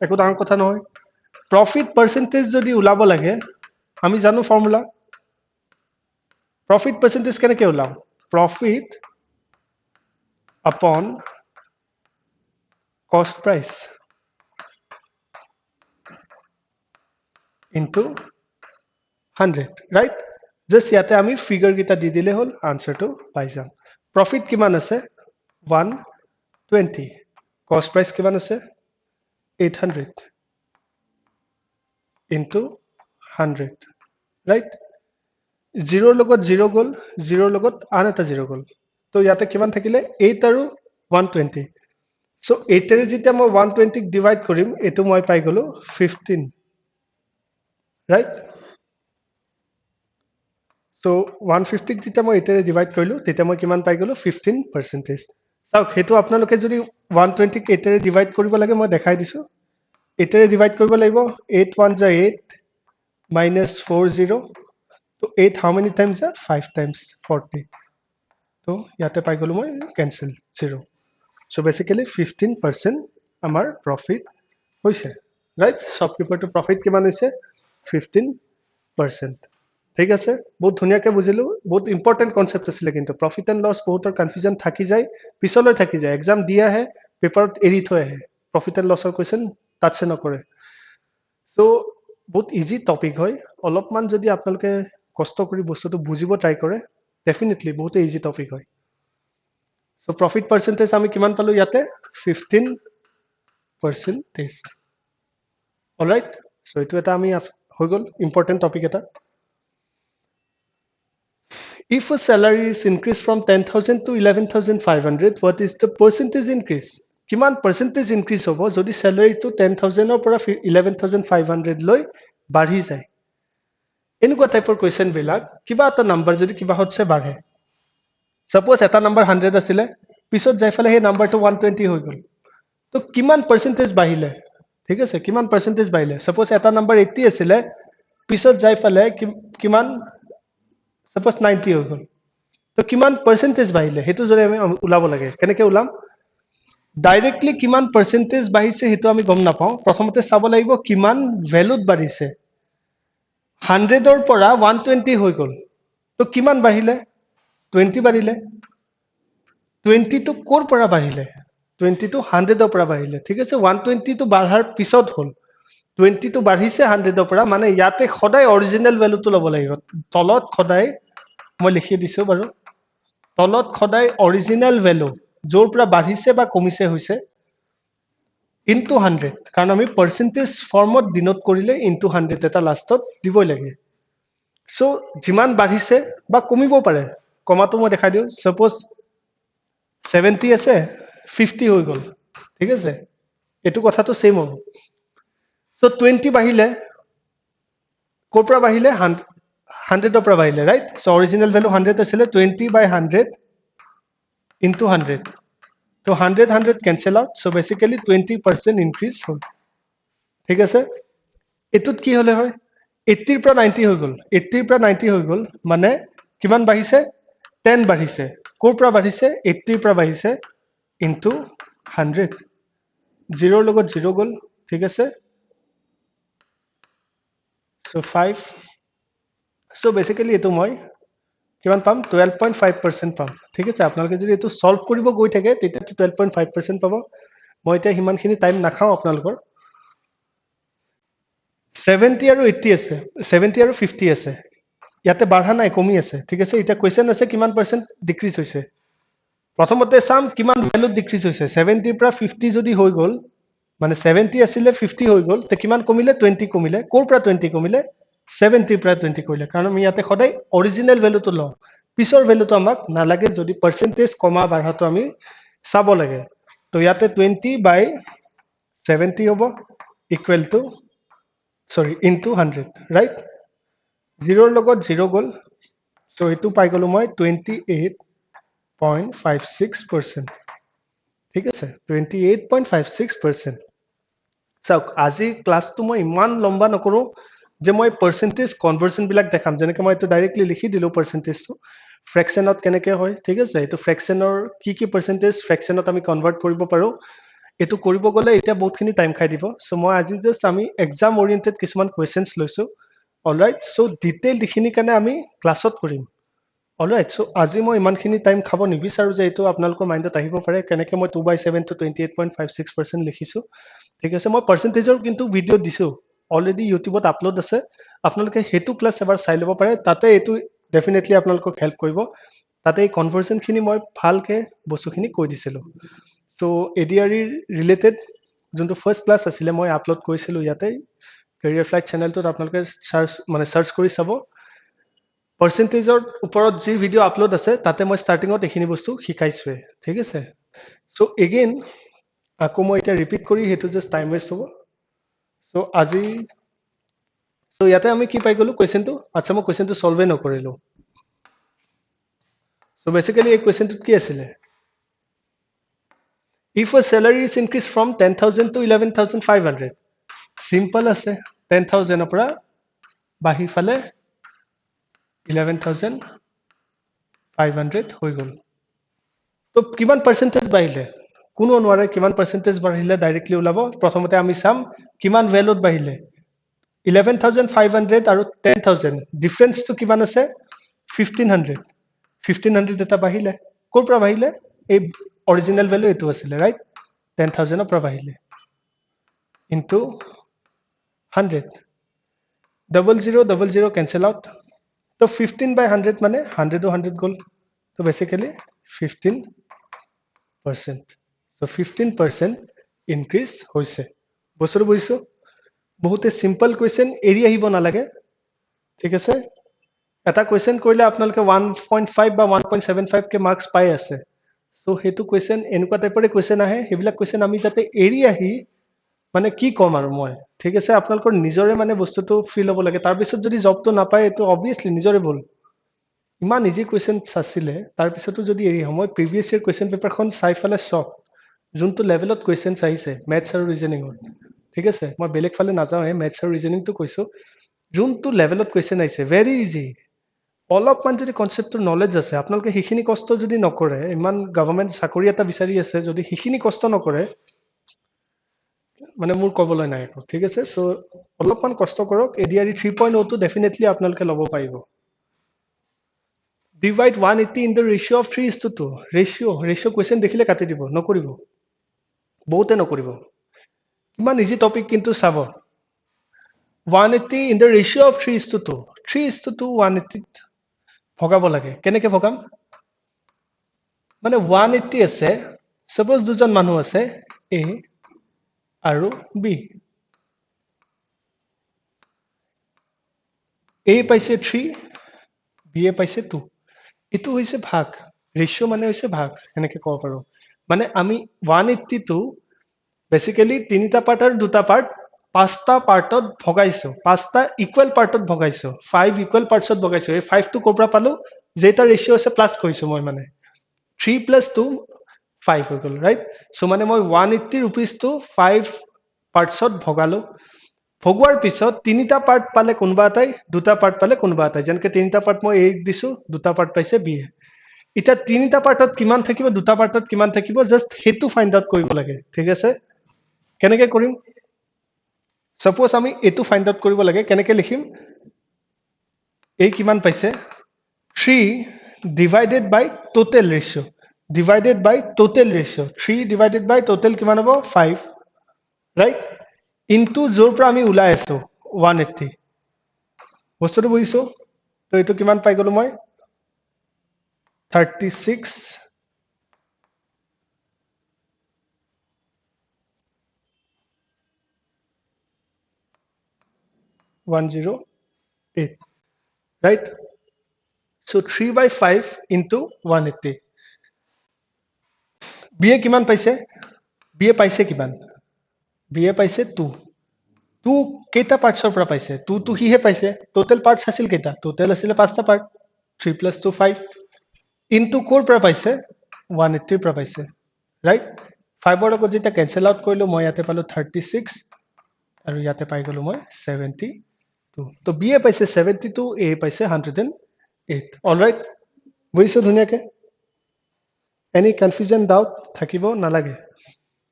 একো ডাঙৰ কথা নহয় প্রফিট পার্সেন্টেজ যদি উলাব লাগে আমি জানো ফর্মুলা প্রফিট পার্সেন্টেজ কেনেকৈ উলাম প্রফিট আপন কস্ট প্রাইস ইনটু 100 রাইট জাস্ট ইয়াতে আমি ফিগার গিটা দি দিলে হল আনসারটো পাই যাম প্রফিট কিমান আছে 120 cost price কিমান আছে 800 into 100 right 0 লগত 0 গল 0 লগত আন এটা 0 গল তো ইয়াতে কিমান থাকিলে 8 আৰু 120 সো 8 এৰে যেতিয়া মই 120 ক ডিভাইড কৰিম এটো মই পাই গলো 15 right so 150 ক যেতিয়া মই 8 এৰে ডিভাইড কৰিলো তেতিয়া মই কিমান পাই গলো 15% চাওক হেতু আপোনালোকে যদি 120 ক 8 এৰে ডিভাইড কৰিব লাগে মই দেখাই দিছো 8 এৰে ডিভাইড কৰিব লাগিব 8 1 যা 8 minus 40 so 8 how many times are 5 times 40 so yate pai golu moi cancel 0 so basically 15% amar profit hoise right shopkeeper to profit kiman hoise 15% ঠিক আছে বহুত ধুনিয়াকে বুজিলো বহুত ইম্পর্টেন্ট কনসেপ্ট আছিল কিন্তু প্রফিট এন্ড লস বহুতৰ কনফিউজন থাকি যায় পিছলৈ থাকি যায় এক্সাম দিয়া হে পেপাৰত এৰি থৈ আহে প্ৰফিট এন্ড লসৰ কোৱেশ্চন টাচে নকৰে সো বহুত ইজি টপিক হয় অলপমান যদি আপোনালোকে কষ্ট কৰি বস্তুটো বুজিব ট্ৰাই কৰে ডেফিনেটলি বহুত ইজি টপিক হয় সো প্রফিট পার্সেন্টেজ আমি কিমান পালো ইয়াতে 15% অলরাইট সো এটো এটা আমি হৈ গল ইম্পর্টেন্ট টপিক এটা if a salary is increased from 10,000 to 11,500 what is the percentage increase কিমান percentage increase হ'ব যদি salary to 10,000 ৰ পৰা 11,500 লৈ বাঢ়ি যায় এনেকুৱা টাইপৰ কোৱেশ্চন বিলাক কিবা এটা নাম্বাৰ যদি কিবা হতছে বাঢ়ে সাপোজ এটা নাম্বাৰ 100 আছিল পিছত যাইফালে হে নাম্বাৰটো 120 হৈ গল তো কিমান পাৰ্সেন্টেজ বাঢ়িলে ঠিক আছে কিমান পাৰ্সেন্টেজ বাঢ়িলে সাপোজ এটা নাম্বাৰ 80 আছিল পিছত যাইফালে কিমান সাপোজ 90 হৈ গল তো কিমান পার্সেন্টেজ বাঢ়িলে হেতু যদি আমি উলাব লাগে কেনেকৈ উলাম ডাইৰেক্টলি কিমান পাৰ্সেন্টেজ বাঢ়িছে হেতু আমি গম নাপাও প্ৰথমতে চাব লাগিব কিমান ভ্যালুত বাঢ়িছে 100 ৰ পৰা 120 হৈ গল তো কিমান বাঢ়িলে 20 বাঢ়িলে 20 তো কোৰ পৰা বাঢ়িলে 20 তো 100 ৰ পৰা বাঢ়িলে ঠিক আছে 120 তো বাঢ়াৰ পিছত হল 20 তো বাঢ়িছে 100 ৰ পৰা মানে ইয়াতে খদাই অৰিজিনাল ভ্যালুটো লব লাগিব তলত খদাই মই লিখি দিছো বাৰু তলত খদাই অৰিজিনাল ভ্যালু যোৰ পৰা বাঢ়িছে বা কমিছে হৈছে into 100 কাৰণ আমি পাৰ্সেন্টেজ ফৰ্মত ডিনোট কৰিলে into 100 এটা লাষ্টত দিবই লাগে সো যিমান বাঢ়িছে বা কমিব পাৰে কমাটো মই দেখাই দিও সাপোজ 70 আছে 50 হৈ গল ঠিক আছে এটো কথাটো সেম হ'ব সো 20 বাঢ়িলে কোৰ পৰা বাঢ়িলে 100 ৰ পৰা বাঢ়িলে ৰাইট সো অৰিজিনাল ভ্যালু 100 আছিল 20 by 100 into 100 তো 100 cancel out, so basically 20% increase হল ঠিক আছে এটুত কি হলে হয় 80 পৰা 90 হৈ গল 80 পৰা 90 হৈ গল মানে কিমান বাঢ়িছে 10 বাঢ়িছে কোৰ পৰা বাঢ়িছে 80 পৰা বাঢ়িছে into 100 0 লগত 0 গল ঠিক আছে so 5 so basically এটো মই কিমান পাম 12.5% পাম ঠিক আছে আপোনালোকে যদি এটো সলভ কৰিব গৈ থাকে তেতিয়া 12.5% পাব মই এতিয়া হিমানখিনি টাইম নাখাও আপোনালোকৰ 70 আৰু 80 আছে 70 আৰু 50 আছে ইয়াতে বাঢ়া নাই কমি আছে ঠিক আছে এটা কোৱেশ্চন আছে কিমান পাৰ্সেন্ট ডিক্ৰিজ হৈছে প্ৰথমতে সাম কিমান ভ্যালু ডিক্ৰিজ হৈছে 70 পৰা 50 যদি হৈ গল মানে 70 আছিল 50 হৈ গল তে কিমান কমিলে 20 কমিলে কোৰ পৰা 20 কমিলে 70 পৰা 20 কমিলে কাৰণ আমি ইয়াতে সদায় অৰিজিনাল ভ্যালুটো লও পিছৰ ভ্যালুটো আমাক নালাগে যদি পার্সেন্টেজ কমা বাঢ়াটো আমি চাব লাগে তো ইয়াতে 20 বাই 70 হ'ব equal to sorry into 100 right 0 লগত 0 গল so এটো পাই গলো মই 28.56% ঠিক আছে 28.56% চাওক আজি ক্লাসটো মই ইমান লম্বা নকৰো যে মই পাৰ্সেন্টেজ কনভাৰ্সন বিলাক দেখাম যেনেকৈ মই এটো ডাইৰেক্টলি লিখি দিলো পাৰ্সেন্টেজটো ফ্ৰেকশনত কেনেকৈ হয় ঠিক আছে এটো ফ্ৰেকশনৰ কি পাৰ্সেন্টেজ ফ্ৰেকশনত আমি কনভাৰ্ট কৰিব পাৰো এটো কৰিব গলে এটা বহুতখিনি টাইম খাই দিব সো মই আজি জাস্ট আমি এক্সাম ওৰিয়েন্টেড কিছুমান কোৱেশ্চনছ লৈছো অলৰাইট সো ডিটেইল দিখিনি কাৰণে আমি ক্লাছত কৰিম অলৰাইট সো আজি মই ইমানখিনি টাইম খাব নিবিচাৰো যে এটো আপোনালোকৰ মাইন্ডত আহিব পাৰে কেনেকৈ মই 2/7 to 28.56% লিখিছো ঠিক আছে মই পাৰ্সেন্টেজৰ কিন্তু ভিডিও দিছো অলৰেডি ইউটিউবত আপলোড আছে আপোনালোকে হেতু ক্লাস এবাৰ চাই লব পাৰে তাতে এটো ডেফিনেটলি আপোনালোকক হেল্প কৰিব তাতে এই কনভাৰ্সন খিনি মই ভালকে বস্তুখিনি কৈ দিছিলো সো ADRE ৰিলেটেড যোনটো ফাৰ্স্ট ক্লাস আছিল মই আপলোড কৰিছিলো ইয়াতে Careerflite চেনেলটোত আপোনালোকে সাৰ্চ কৰি চাব পাৰ্সেন্টেজৰ ওপৰত যি ভিডিও আপলোড আছে তাতে মই স্টাৰ্টিংত এখিনি বস্তু শিকাইছোৱে ঠিক আছে সো এগেইন আকৌ মই এটা ৰিপিট কৰি হেতু জাস্ট টাইম ওয়েষ্ট হ'ব সো আজি সো ইয়াতে আমি কি পাই গলো কোৱেশ্চনটো আচ্ছা মই কোৱেশ্চনটো সলভে নকৰিলো সো বেসিক্যালি এই কোৱেশ্চনটো কি আছিল if a salary is increased from 10,000 to 11,500 simple আছে 10,000 পৰা বাহি ফালে 11,500 হৈ গল তো কিমান পাৰ্সেন্টেজ বাঢ়িলে কোনো নোৱাৰে কিমান পাৰ্সেন্টেজ বাঢ়িলে ডাইৰেক্টলি ওলাব প্ৰথমতে আমি চাম কিমান ভ্যালুত বাঢ়িলে 11,500 আৰু 10,000 ডিফাৰেন্সটো কিমান আছে 1,500 এটা বাঢ়িলে কোৰ পৰা বাঢ়িলে এই অৰিজিনাল ভ্যালু এটো আছিল ৰাইট 10,000 পৰা বাঢ়িলে into 100 0000 cancel out তো 15/100 মানে 100 100 গল তো বেসিক্যালি 15% so 15% ইনক্রিজ হৈছে বস্তুটো বুজিছো বহুতে সিম্পল কোৱেশ্চন এৰি আহিব নালাগে ঠিক আছে এটা কোৱেশ্চন কৰিলে আপোনালোকে 1.5 বা 1.75 কে মাৰ্কস পাই আছে সো হেতু কোৱেশ্চন এনেকুৱা টাইপৰে কোৱেশ্চন আহে হেবিলাক কোৱেশ্চন আমি যাতে এৰি আহি মানে কি কম আৰু মই ঠিক আছে আপোনালোকৰ নিজৰে মানে বস্তুটো ফিল হ'ব লাগে তাৰ পিছত যদি জবটো নাপায় এটো অবিয়াসলি নিজৰে ভুল ইমান ইজি কোৱেশ্চন আছিলে তাৰ পিছতো যদি এৰি সময় প্ৰিভিয়াস ইয়াৰ কোৱেশ্চন পেপাৰখন চাই ফালে সব যোনটো লেভেলত কোৱেশ্চন আহিছে ম্যাথছ আৰু ৰিজনিংৰ ঠিক আছে মই বেলেগ ফালে নাযাও ম্যাথছ আৰু ৰিজনিংটো কৈছো যোনটো লেভেলত কোৱেশ্চন আহিছে ভেৰি ইজি অলপমান যদি কনসেপ্টৰ নলেজ আছে আপোনালোকে হিখিনি কষ্ট যদি নকৰে ইমান গভৰ্ণমেন্ট চাকৰি এটা বিচাৰি আছে যদি হিখিনি কষ্ট নকৰে মানে মোৰ কবলৈ নাই একো ঠিক আছে সো অলপমান কষ্ট কৰক ADRE 3.0 টো ডেফিনেটলি আপোনালোকে ল'ব পাৰিব divide 180 in the ratio of 3:2 ratio question দেখিলে কাটি দিব নকৰিব বহুতে নকৰিব কিমান ইজি টপিক কিন্তু চাব 180 in the ratio of 3:2 3:2 180 ভগাব লাগে কেনেকৈ ভগাম মানে 180 আছে suppose দুজন মানুহ আছে A আৰু B A পাইছে 3 B পাইছে 2 এটো হৈছে ভাগ ৰেশিও মানে হৈছে ভাগ এনেকৈ ক'ব পাৰো মানে আমি 180 টো বেসিক্যালি তিনিটা পাৰ্ট আৰু দুটা পাৰ্ট পাঁচটা পাৰ্টত ভগাইছো পাঁচটা ইকুৱেল পাৰ্টত ভগাইছো 5 ইকুৱেল পাৰ্টছত ভগাইছো এই 5 টো কোৰ পৰা পালো যেটা ৰেশিও আছে প্লাস কৰিছো মই মানে 3 + 2 5 হৈ গ'ল ৰাইট সো মানে মই 180 rupees to 5 পাৰ্টছত ভগালো ভগোৱাৰ পিছত তিনিটা পাৰ্ট পালে কোনবা এটাই দুটা পাৰ্ট পালে কোনবা এটাই যেনকে তিনিটা পাৰ্ট মই এ দিছো দুটা পাৰ্ট পাইছে বি এটা তিনিটা পাৰ্টত কিমান থাকিব দুটা পাৰ্টত কিমান থাকিব জাস্ট হেতু ফাইন্ড আউট কৰিব লাগে ঠিক আছে কেনেকৈ কৰিম সাপোজ আমি এটো ফাইন্ড আউট কৰিব লাগে কেনেকৈ লিখিম এই কিমান পাইছে 3 divided by total ratio divided by total ratio 3 divided by total কিমান হ'ব 5 right into জোৰ পৰা আমি উলাই আছো 180 বস্তুটো বুজিছো তো এটো কিমান পাই গলো মই 36 108 right so 3 by 5 into 180 বিয়ে কিমান পাইছে বিয়ে পাইছে কিমান বিয়ে পাইছে 2 2 কেইটা পাৰ্টছৰ পৰা পাইছে 2 তো হিহে পাইছে টোটাল পাৰ্টছ আছিল কেইটা টোটাল আছিল পাঁচটা পাৰ্ট 3 plus 2 5 ইনটু কোৰ পৰা পাইছে 180 পৰা পাইছে ৰাইট 5 ৰ লগত যেটা কেনসেল আউট কৰিলো মই ইয়াতে পালো 36 আৰু ইয়াতে পাই গলো মই 72 তো বিয়ে পাইছে 72 এ পাইছে 108 অলৰাইট বুজিছো ধুনিয়াকে এনি কনফিউজন ডাউট থাকিব নালাগে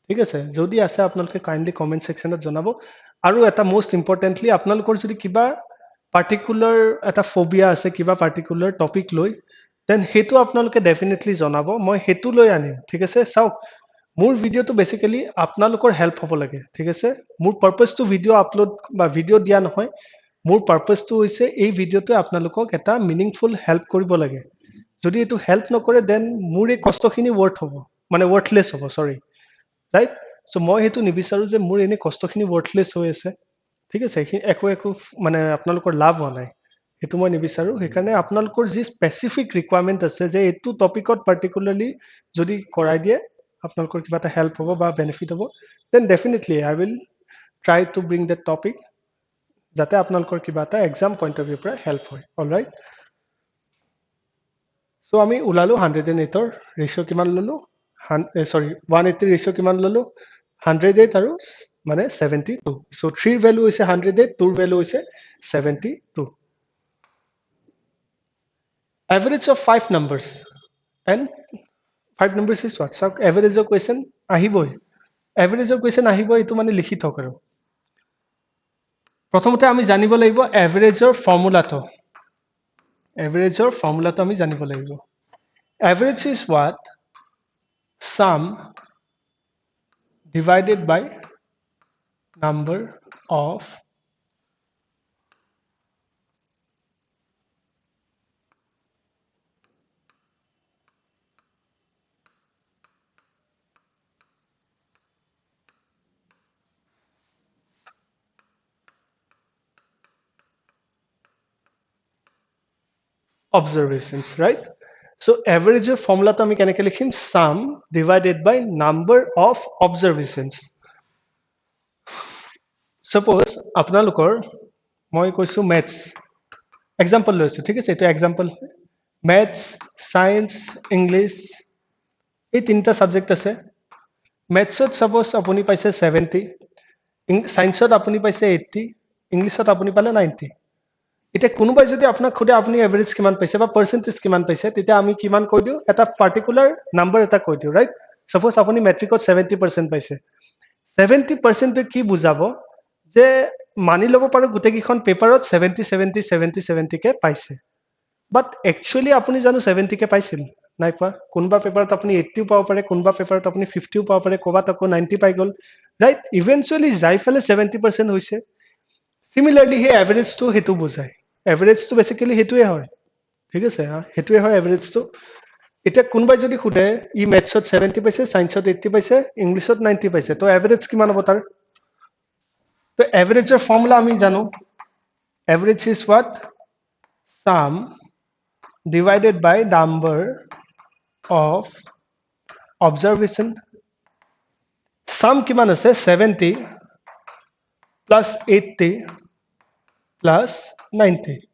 ঠিক আছে যদি আছে আপোনালোকে কাইন্ডলি কমেন্ট সেকশনত জনাব আৰু এটা মোস্ট ইম্পৰ্টেন্টলি আপোনালোকৰ যদি কিবা পাৰ্টিকুলাৰ এটা ফোবিয়া আছে কিবা পাৰ্টিকুলাৰ টপিক লৈ দেন হেতু আপোনালোকে ডেফিনেটলি জনাব মই হেতু লৈ আনিম ঠিক আছে চাওক মোৰ ভিডিওটো বেসিক্যালি আপোনালোকৰ হেল্প হ'ব লাগে ঠিক আছে মোৰ পাৰপাসটো ভিডিও আপলোড বা ভিডিও দিয়া নহয় মোৰ পাৰপাসটো হৈছে এই ভিডিওটো আপোনালোকক এটা মিনিংফুল হেল্প কৰিব লাগে যদি এটো হেল্প নকৰে দেন মোৰ এই কষ্টখিনি ওয়াৰ্থ হ'ব মানে ওয়াৰ্থলেস হ'ব সৰি ৰাইট সো মই হেতু নিবিচাৰো যে মোৰ এনে কষ্টখিনি ওয়াৰ্থলেস হৈ আছে ঠিক আছে একো একো মানে আপোনালোকৰ লাভ হোৱা নাই হেতু মই নিবিচাৰো সেইকাৰণে আপোনালোকৰ যি স্পেসিফিক ৰিকুৱাৰমেন্ট আছে যে এটো টপিকত পাৰ্টিকুলাৰলি যদি কৰাই দিয়ে আপোনালোকৰ কিবা এটা হেল্প হ'ব বা বেনিফিট হ'ব then definitely I will try to bring that topic যাতে আপোনালোকৰ কিবা এটা এক্সাম পইণ্ট অফ ভিউ পৰা হেল্প হয় অলৰাইট সো আমি উলালো 108 ৰ ৰেশিও কিমান ললো সৰি 180 ৰেশিও কিমান ললো 108 আৰু মানে 72 সো 3 ভ্যালু হৈছে 108 2 ভ্যালু হৈছে 72 average of 5 numbers and 5 numbers is what so average of question আহিবই average of question আহিবই এটো মানে লিখি থক আৰু প্ৰথমতে আমি জানিব লাগিব এভাৰেজৰ ফৰ্মুলাটো আমি জানিব লাগিব average is what sum divided by number of observations right so average formula to ami keneke likhim sum divided by number of observations suppose apnalokor moi koisu maths example loisu thik ase eto example maths science english ei tinta subject ase maths ot suppose apuni paise 70 science ot apuni paise 80 english ot apuni pale 90 এটা কোনোবাই যদি আপোনাক খুদে আপুনি average কিমান পাইছে বা percentage কিমান পাইছে তেতিয়া আমি কিমান কৈ দিও এটা পার্টিকুলার নাম্বার এটা কৈ দিও রাইট সাপোজ আপুনি মেট্ৰিকত 70% পাইছে 70% কি বুজাব যে মানি লব পাৰো গুটেকিখন পেপাৰত 70 70 70 70 কে পাইছে বাট একচুয়ালি আপুনি জানো 70 কে পাইছিল নাই পা কোনবা পেপাৰত আপুনি 80 পাব পাৰে কোনবা পেপাৰত আপুনি 50 পাব পাৰে কোবাত আকৌ 90 পাই গল রাইট ইভেন্চুয়ালি যাইফালে 70% হৈছে সিমিলারলি হে এভারেজ টু হেতু বুজায় এভারেজ টু বেসিক্যালি হেতুয়ে হয় ঠিক আছে হেতুয়ে হয় এভারেজ টু এটা কোনবাই যদি খুদে ই ম্যাথছত 70 পাইছে সায়েন্সত 80 পাইছে ইংলিশত 90 পাইছে তো এভারেজ কিমান হ'ব তাৰ তো এভাৰেজৰ ফৰ্মুলা আমি জানো average is what sum divided by number of observation sum কিমান আছে 70 plus 80 plus 90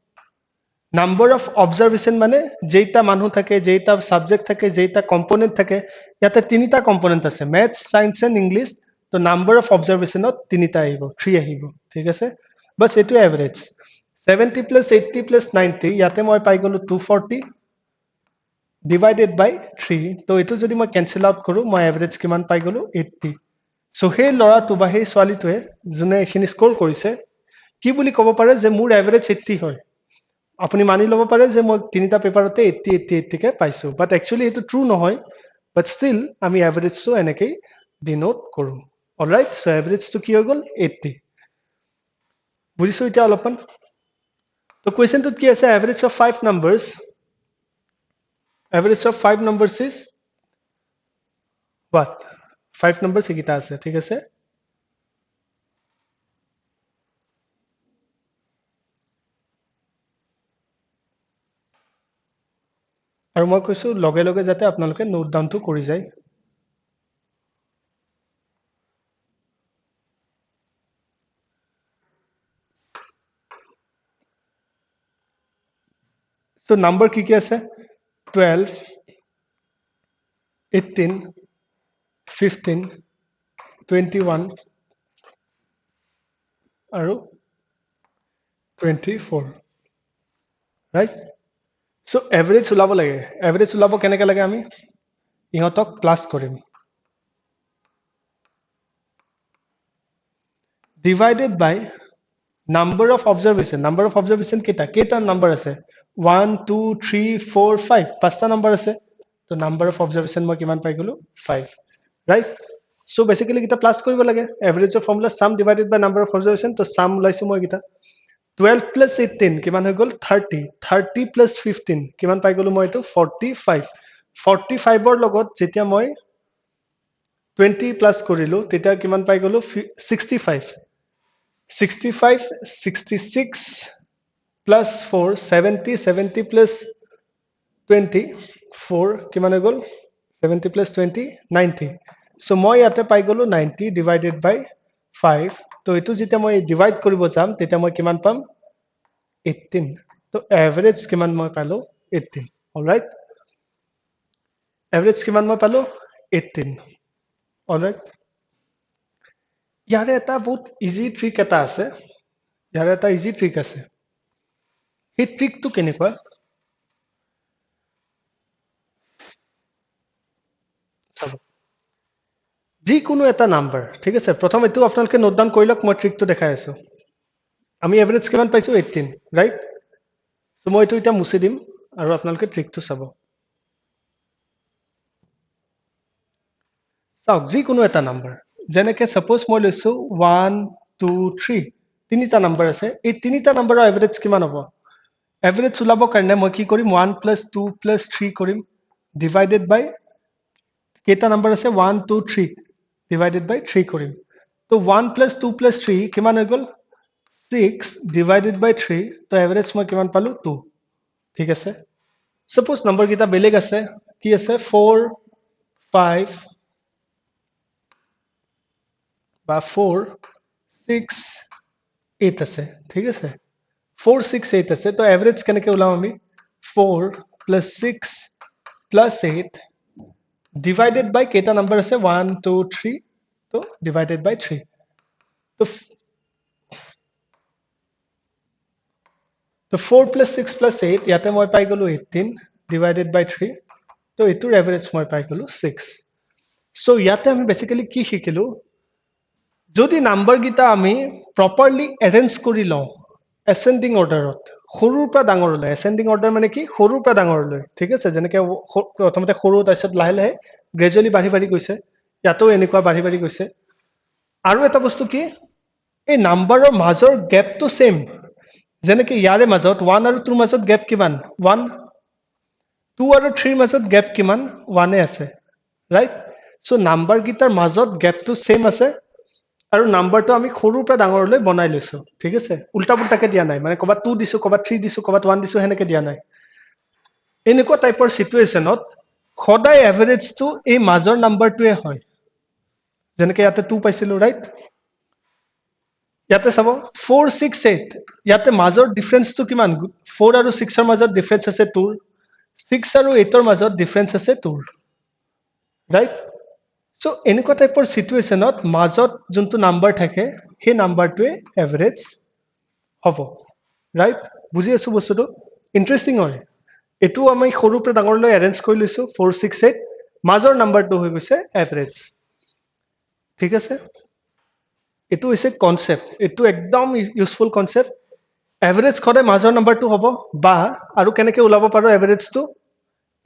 number of observation মানে যেটা মানুহ থাকে যেটা সাবজেক্ট থাকে যেটা কম্পোনেন্ট থাকে ইয়াতে তিনিটা কম্পোনেন্ট আছে ম্যাথছ সায়েন্স এণ্ড ইংলিছ তো নাম্বার অফ অবজারভেশনত তিনিটা আহিব 3 আহিব ঠিক আছে বাস এটো এভাৰেজ 70 প্লাস 80 প্লাস 90 ইয়াতে মই পাই গলো 240 ডিভাইডেড বাই 3 তো এটো যদি মই ক্যান্সেল আউট কৰো মই এভাৰেজ কিমান পাই গলো 80 সো সেই লৰাটো বা সেই ছোৱালীটোৱে যোনে এখিনি স্কোৰ কৰিছে কি বুলি ক'ব পাৰে যে মোৰ এভাৰেজ 80 হয় আপুনি মানি ল'ব পাৰে যে মই তিনিটা পেপাৰতে 80 80 80 কে পাইছো বাট একচুয়ালি এটো ট্ৰু নহয় বাট ষ্টিল আমি এভাৰেজটো এনেকৈ ডিনোট কৰো অলৰাইট সো এভাৰেজটো কি হৈ গল 80 বুজিছো এতিয়া অলপমান তো কোৱেশ্চনটোত কি আছে average of 5 numbers average of 5 numbers is what 5 numbers একিটা আছে ঠিক আছে আৰু মই কৈছো লগে লগে যাতে আপোনালোকে নোট ডাউনটো কৰি যায় so number কি কি আছে 12 18 15 21 আৰু 24 right so average ওলাব লাগে average ওলাব কেনেকৈ লাগে আমি ইহঁতক প্লাস কৰিম divided by number of observation কেইটা number আছে 1 2 3 4 5 পাঁচটা number আছে তো number of observation মই কিমান পাই গলো 5 right so basically kita plus কৰিব লাগে average of formula sum divided by number of observation তো sum ওলাইছো মই kita 12 plus 18 কিমান হৈ গল 30 30 plus 15 কিমান পাই গলো মই এটো 45 45 ৰ লগত যেতিয়া মই 20 plus কৰিলো তেতিয়া কিমান পাই গলো 65 65 66 plus 4 70 70 plus 20 4 কিমান হৈ গল 70 plus 20 90 so মই ইয়াতে পাই গলো 90 divided by 5 তো এটো যেতিয়া মই ডিভাইড কৰিব যাম তেতিয়া মই কিমান পাম 18 তো এভাৰেজ কিমান মই পালো 18 অলৰাইট এভাৰেজ কিমান মই পালো 18 অলৰাইট ইয়াৰে এটা বহুত ইজি ট্ৰিক এটা আছে ইয়াৰে এটা ইজি ট্ৰিক আছে এই ট্ৰিকটো কেনেকুৱা চাব যিকোনো এটা নাম্বাৰ ঠিক আছে প্ৰথম এটো আপোনালোকে নোট ডাউন কৰি লওক মই ট্ৰিকটো দেখাই আছো আমি এভাৰেজ কিমান পাইছো 18 ৰাইট সো মই এটো এটা মুছি দিম আৰু আপোনালোকে ট্ৰিকটো চাব চাওক যিকোনো এটা নাম্বাৰ যেনেকৈ সাপোজ মই লৈছো 1 2 3 তিনিটা নাম্বাৰ আছে এই তিনিটা নাম্বাৰৰ এভাৰেজ কিমান হ'ব এভাৰেজ ওলাব কাৰণে মই কি কৰিম 1 + 2 + 3 কৰিম ডিভাইডেড বাই কেইটা নাম্বাৰ আছে 1 2 3 ডিভাইডেড বাই 3 কৰিম তো 1 + 2 + 3 কিমান হৈ গল 6 ডিভাইডেড বাই 3 তো এভাৰেজ মই কিমান পালো 2 ঠিক আছে সাপোজ নাম্বাৰ কেইটা বেলেগ আছে কি আছে 4 5 বা 4 6 8 আছে ঠিক আছে 4 6 8 আছে তো এভারেজ কেনেকৈ ওলাম আমি 4 + 6 + 8 ডিভাইডেড বাই কেইটা নাম্বাৰ আছে 1 2 3 তো ডিভাইডেড বাই 3 তো 4 + 6 + 8 ইয়াতে মই পাই গলো 18 ডিভাইডেড বাই 3 তো এটোৰ এভাৰেজ মই পাই গলো 6 সো ইয়াতে আমি বেসিক্যালি কি শিকিলো যদি নাম্বাৰ গিটা আমি প্ৰপাৰলি এৰেঞ্জ কৰি লওঁ এসেন্ডিং অৰ্ডাৰত সৰুৰ পৰা ডাঙৰলৈ এসেন্ডিং অৰ্ডাৰ মানে কি সৰুৰ পৰা ডাঙৰলৈ ঠিক আছে যেনেকৈ প্ৰথমতে সৰু তাৰপিছত লাহে লাহে গ্ৰেজুৱেলি বাঢ়ি বাঢ়ি গৈছে ইয়াতো এনেকুৱা বাঢ়ি বাঢ়ি গৈছে আৰু এটা বস্তু কি এই নাম্বাৰৰ মাজৰ গ্যাপটো সেম যেনেকৈ ইয়াৰে মাজত 1 আৰু 2 ৰ মাজত গ্যাপ কিমান 1 2 আৰু 3 ৰ মাজত গ্যাপ কিমান 1 এ আছে ৰাইট সো নাম্বাৰ গিটাৰ মাজত গ্যাপটো সেম আছে আৰু নাম্বাৰটো আমি সৰুৰ পৰা ডাঙৰলৈ বনাই লৈছো ঠিক আছে উল্টা পুল্টাকে দিয়া নাই মানে কবাত 2 দিছো কবাত 3 দিছো কবাত 1 দিছো হেনেকে দিয়া নাই এনেকুৱা টাইপৰ সিচুৱেচনত সদায় এভাৰেজটো এই মাজৰ নাম্বাৰটোৱে হয় যেনেকৈ ইয়াতে 2 পাইছিলো ৰাইট ইয়াতে চাব 4 6 8 ইয়াতে মাজৰ ডিফাৰেন্সটো কিমান 4 আৰু 6 ৰ মাজত ডিফাৰেন্স আছে 2 6 আৰু 8 ৰ মাজত ডিফাৰেন্স আছে 2 ৰাইট সো এনেকুৱা টাইপৰ সিচুৱেশনত মাজত যোনটো নাম্বাৰ থাকে সেই নাম্বাৰটোৱে এভাৰেজ হ'ব ৰাইট বুজি আছো বস্তুটো ইন্টাৰেষ্টিং হয় এটো আমি সৰুৰ পৰা ডাঙৰলৈ এৰেঞ্জ কৰি লৈছো 4 6 8 মাজৰ নাম্বাৰটো হৈ গৈছে এভাৰেজ ঠিক আছে এটো হৈছে কনসেপ্ট এটো একদম ইউজফুল কনসেপ্ট এভাৰেজ খৰে মাজৰ নাম্বাৰটো হ'ব বা আৰু কেনেকৈ ওলাব পাৰো এভাৰেজটো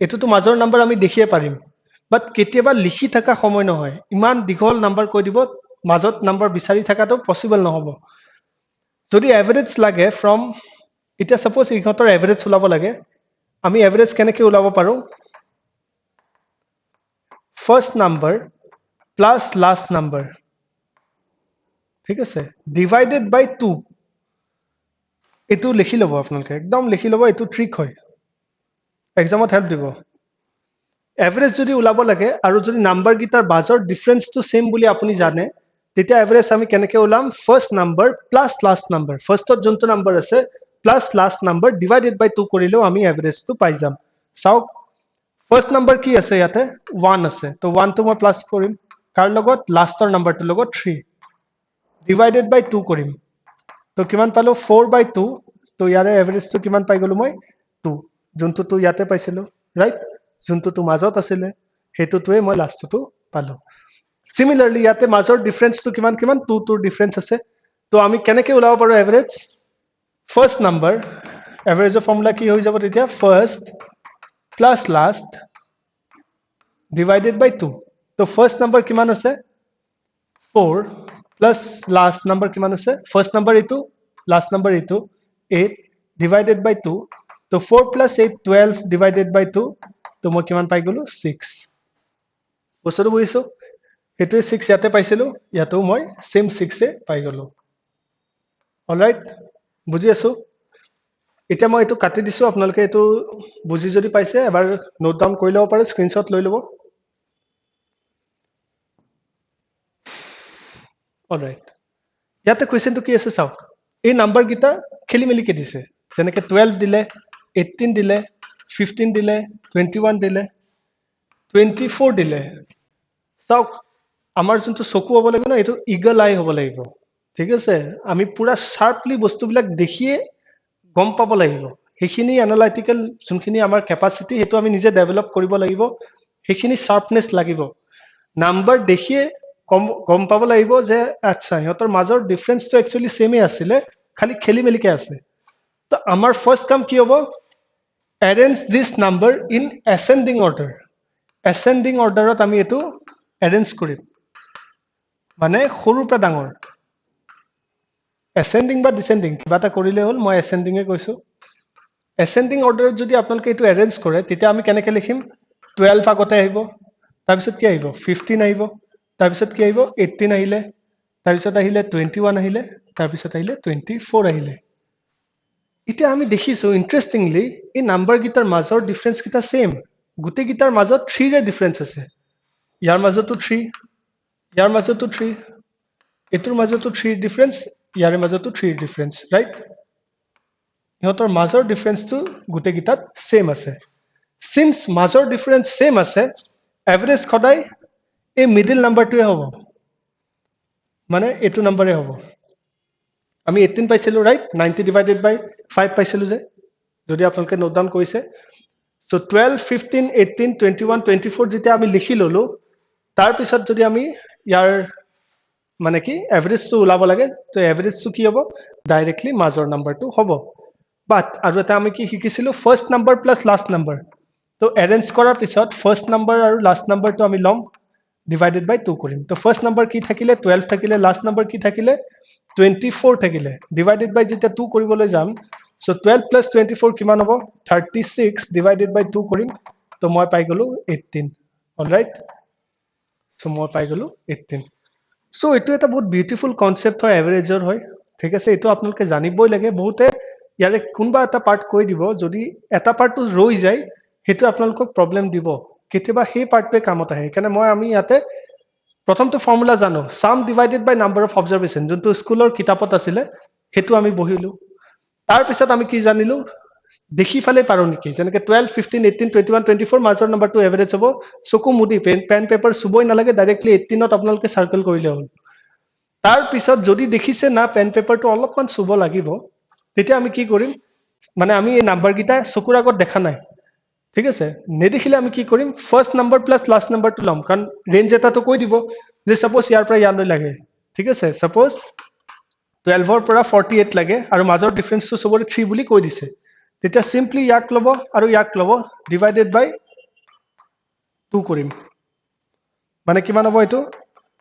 এটোটো মাজৰ নাম্বাৰ আমি দেখিয়ে পাৰিম বাট কেতিয়াবা লিখি থকা সময় নহয় ইমান দীঘল নাম্বাৰ কৈ দিব মাজত নাম্বাৰ বিচাৰি থাকাটো পসিবল নহব যদি এভাৰেজ লাগে ফ্ৰম এটা সাপোজ ইহঁতৰ এভাৰেজ ওলাব লাগে আমি এভাৰেজ কেনেকৈ ওলাব পাৰো first number plus last number ঠিক আছে ডিভাইডেড বাই 2 এটো লিখি লব আপোনালোকে একদম লিখি লব এটো ট্ৰিক হয় এক্সামত হেল্প দিব এভাৰেজ যদি ওলাব লাগে আৰু যদি নাম্বাৰ গিটাৰ বাজৰ ডিফাৰেন্সটো সেম বুলি আপুনি জানে তেতিয়া এভাৰেজ আমি কেনেকৈ ওলাম first number plus last number ফাৰ্স্টত যোনটো নাম্বাৰ আছে plus last number divided by 2 কৰিলেও আমি এভাৰেজটো পাই যাম চাওক ফাৰ্স্ট নাম্বাৰ কি আছে ইয়াতে 1 আছে তো 1 টো মই প্লাস কৰিম কাৰ লগত লাষ্টৰ নাম্বাৰটোৰ লগত 3 ডিভাইডেড বাই 2 কৰিম তো কিমান পালো 4 বাই 2 তো ইয়াৰে এভাৰেজটো কিমান পাই গলো মই 2 যোনটো তো ইয়াতে পাইছিলো ৰাইট যোনটো তো মাজত আছিল হেতুটোৱে মই লাষ্টটো পালো সিমিলাৰলি ইয়াতে মাজৰ ডিফাৰেন্সটো কিমান কিমান 2 2 ডিফাৰেন্স আছে তো আমি কেনেকৈ ওলাব পাৰো এভাৰেজ ফাৰ্স্ট নাম্বাৰ এভাৰেজৰ ফৰ্মুলা কি হৈ যাব তেতিয়া first plus last divided by 2 তো ফাৰ্স্ট নাম্বাৰ কিমান আছে 4 প্লাস লাষ্ট নাম্বাৰ কিমান আছে ফাৰ্স্ট নাম্বাৰ ইটো লাষ্ট নাম্বাৰ ইটো 8 ডিভাইডেড বাই 2 তো 4 plus 8 12 divided by 2 তো মই কিমান পাই গলো 6 বস্তুটো বুজিছো এটো 6 ইয়াতে পাইছিলো ইয়াতো মই সেম 6 এ পাই গলো অলৰাইট বুজি আছো এতিয়া মই এটো কাটি দিছো আপোনালোকে এটো বুজি যদি পাইছে এবাৰ নোট ডাউন কৰি লব পাৰে স্ক্ৰিনশ্বট লৈ লব অলৰাইট ইয়াতে কোৱেশ্চনটো কি আছে চাওক এই নাম্বাৰ গিটা খেলি মেলি কে দিছে যেনেকৈ 12 দিলে 18 দিলে 15 দিলে 21 দিলে 24 দিলে চাওক আমাৰ যোনটো চকু হ'ব লাগিব না এটো ইগল আই হ'ব লাগিব ঠিক আছে আমি পুৰা শাৰ্পলি বস্তুবিলাক দেখিয়ে গম পাব লাগিব হেখিনি এনালাইটিক্যাল যোনখিনি আমাৰ ক্যাপাসিটি হেতু আমি নিজে ডেভেলপ কৰিব লাগিব হেখিনি শাৰ্পনেস লাগিব নাম্বাৰ দেখিয়ে গম পাব লাগিব যে আচ্ছা ইহঁতৰ মাজৰ ডিফাৰেন্সটো একচুয়ালি সেমে আছিল খালি খেলি মেলিকে আছে তো আমাৰ ফাৰ্স্ট কাম কি হ'ব arrange this number in ascending order ascending orderত আমি এটো arrange কৰিম মানে সৰুৰ পৰা ডাঙৰ ascending বা descending কিবা এটা কৰিলে হ'ল মই ascending এ কৈছো ascending orderত যদি আপোনালোকে এটো arrange কৰে তেতিয়া আমি কেনেকৈ লিখিম 12 আগতে আহিব তাৰ পিছত কি আহিব 15 আহিব তাৰ পিছত কি আহিব 18 আহিলে তাৰ পিছত আহিলে 21 আহিলে তাৰ পিছত আহিলে 24 আহিলে এতিয়া আমি দেখিছো ইন্টাৰেস্টিংলি এই নাম্বাৰ গিটাৰ মাজৰ ডিফাৰেন্স কিটা সেম গুটে গিটাৰ মাজত 3 ৰে ডিফাৰেন্স আছে ইয়াৰ মাজতো 3 ইয়াৰ মাজতো 3 এটোৰ মাজতো 3 ডিফাৰেন্স ইয়াৰ মাজতো 3 ডিফাৰেন্স ৰাইট ইহঁতৰ মাজৰ ডিফাৰেন্সটো গুটে গিটাত সেম আছে সিন্স মাজৰ ডিফাৰেন্স সেম আছে এভাৰেজ খদাই এই মিডল নাম্বাৰটোৱে হ'ব মানে এটো নাম্বাৰে হ'ব আমি 18 পাইছিলো ৰাইট 90 ডিভাইডেড বাই 5 পাইছিলো যে যদি আপোনালোকে নোট ডাউন কৰিছে সো 12 15 18 21 24 যেতিয়া আমি লিখি ললো তাৰ পিছত যদি আমি ইয়াৰ মানে কি এভাৰেজটো ওলাব লাগে তো এভাৰেজটো কি হ'ব ডাইৰেক্টলি মাজৰ নাম্বাৰটো হ'ব বাট আৰু এটা আমি কি শিকিছিলো first number plus last number তো এৰেঞ্জ কৰাৰ পিছত ফাৰ্স্ট নাম্বাৰ আৰু লাষ্ট নাম্বাৰটো আমি লম divided by 2 কৰিম তো ফাৰ্স্ট নাম্বাৰ কি থাকিলে 12 থাকিলে লাষ্ট নাম্বাৰ কি থাকিলে 24 থাকিলে divided by যেতিয়া 2 কৰিবলৈ যাম সো 12 plus 24 কিমান হ'ব 36 divided by 2 কৰিম তো মই পাই গলো 18 অলৰাইট সো মই পাই গলো 18 সো এটো এটা বহুত বিউটিফুল কনসেপ্ট হয় এভাৰেজৰ হয় ঠিক আছে এটো আপোনালোকে জানিবই লাগে বহুতে ইয়াৰে কোনবা এটা পাৰ্ট কৈ দিব যদি এটা পাৰ্টটো ৰৈ যায় হেতু আপোনালোকক প্ৰবলেম দিব কেতিয়াবা সেই পাৰ্টটোৱে কামত আহে কাৰণ আমি ইয়াতে প্ৰথমটো ফৰ্মুলা জানো sum divided by number of observation যোনটো স্কুলৰ কিতাপত আছিলে হেতু আমি বহিলো তাৰ পিছত আমি কি জানিলো দেখি ফালে পাৰো নেকি যেনেকে 12 15 18 21 24 মাজৰ নাম্বাৰটো এভাৰেজ হ'ব চকু মুদি পেন পেপাৰ সুবই নালাগে ডাইৰেক্টলি 18ত আপোনালোকে সাৰ্কেল কৰিলে হ'ল তাৰ পিছত যদি দেখিছে না পেন পেপাৰটো অলপমান সুব লাগিব তেতিয়া আমি কি কৰিম মানে আমি এই নাম্বাৰ গিটা চকুৰ আগত দেখা নাই ঠিক আছে নেদেখিলে আমি কি কৰিম ফাৰ্স্ট নাম্বাৰ প্লাস লাস্ট নাম্বাৰটো লম কাৰণ ৰেঞ্জ এটাটো কৈ দিব যে সাপোজ ইয়াৰ পৰা ইয়ালৈ লাগে ঠিক আছে সাপোজ 12 ৰ পৰা 48 লাগে আৰু মাজৰ ডিফাৰেন্সটো সবৰে 3 বুলি কৈ দিছে তেতিয়া সিম্পলি ইয়াক লব আৰু ইয়াক লব ডিভাইডেড বাই 2 কৰিম মানে কিমান হ'ব এটো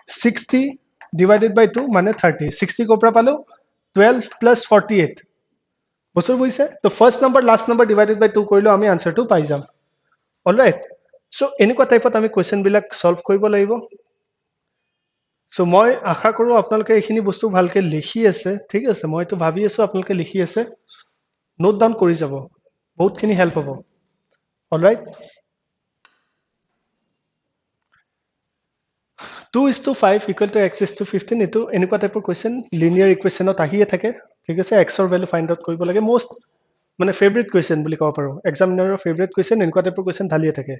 60 divided by 2 মানে 30 60 কৰ পৰা পালো 12 plus 48 বছৰ বুজিছে তো first number last number divided by 2 কৰিলে আমি আনসাৰটো পাই যাম অলৰাইট সো এনেকুৱা টাইপত আমি কোৱেশ্চন বিলাক সলভ কৰিব লাগিব সো মই আশা কৰো আপোনালোকে এইখিনি বস্তু ভালকে লিখি আছে ঠিক আছে মই তো ভাবি আছো আপোনালোকে লিখি আছে নোট ডাউন কৰি যাব বহুতখিনি হেল্প হ'ব alright 2:5 equal to x is to 15 এটো এনেকুৱা টাইপৰ কোৱেশ্চন লিনিয়াৰ ইকুৱেশ্যনত আহিয়ে থাকে ঠিক আছে x ৰ ভ্যালু ফাইন্ড আউট কৰিব লাগে মোস্ট মানে ফেভাৰিট কোৱেশ্চন বুলি ক'ব পাৰো এক্সামিনাৰৰ ফেভাৰিট কোৱেশ্চন এনেকুৱা টাইপৰ কোৱেশ্চন ঢালিয়ে থাকে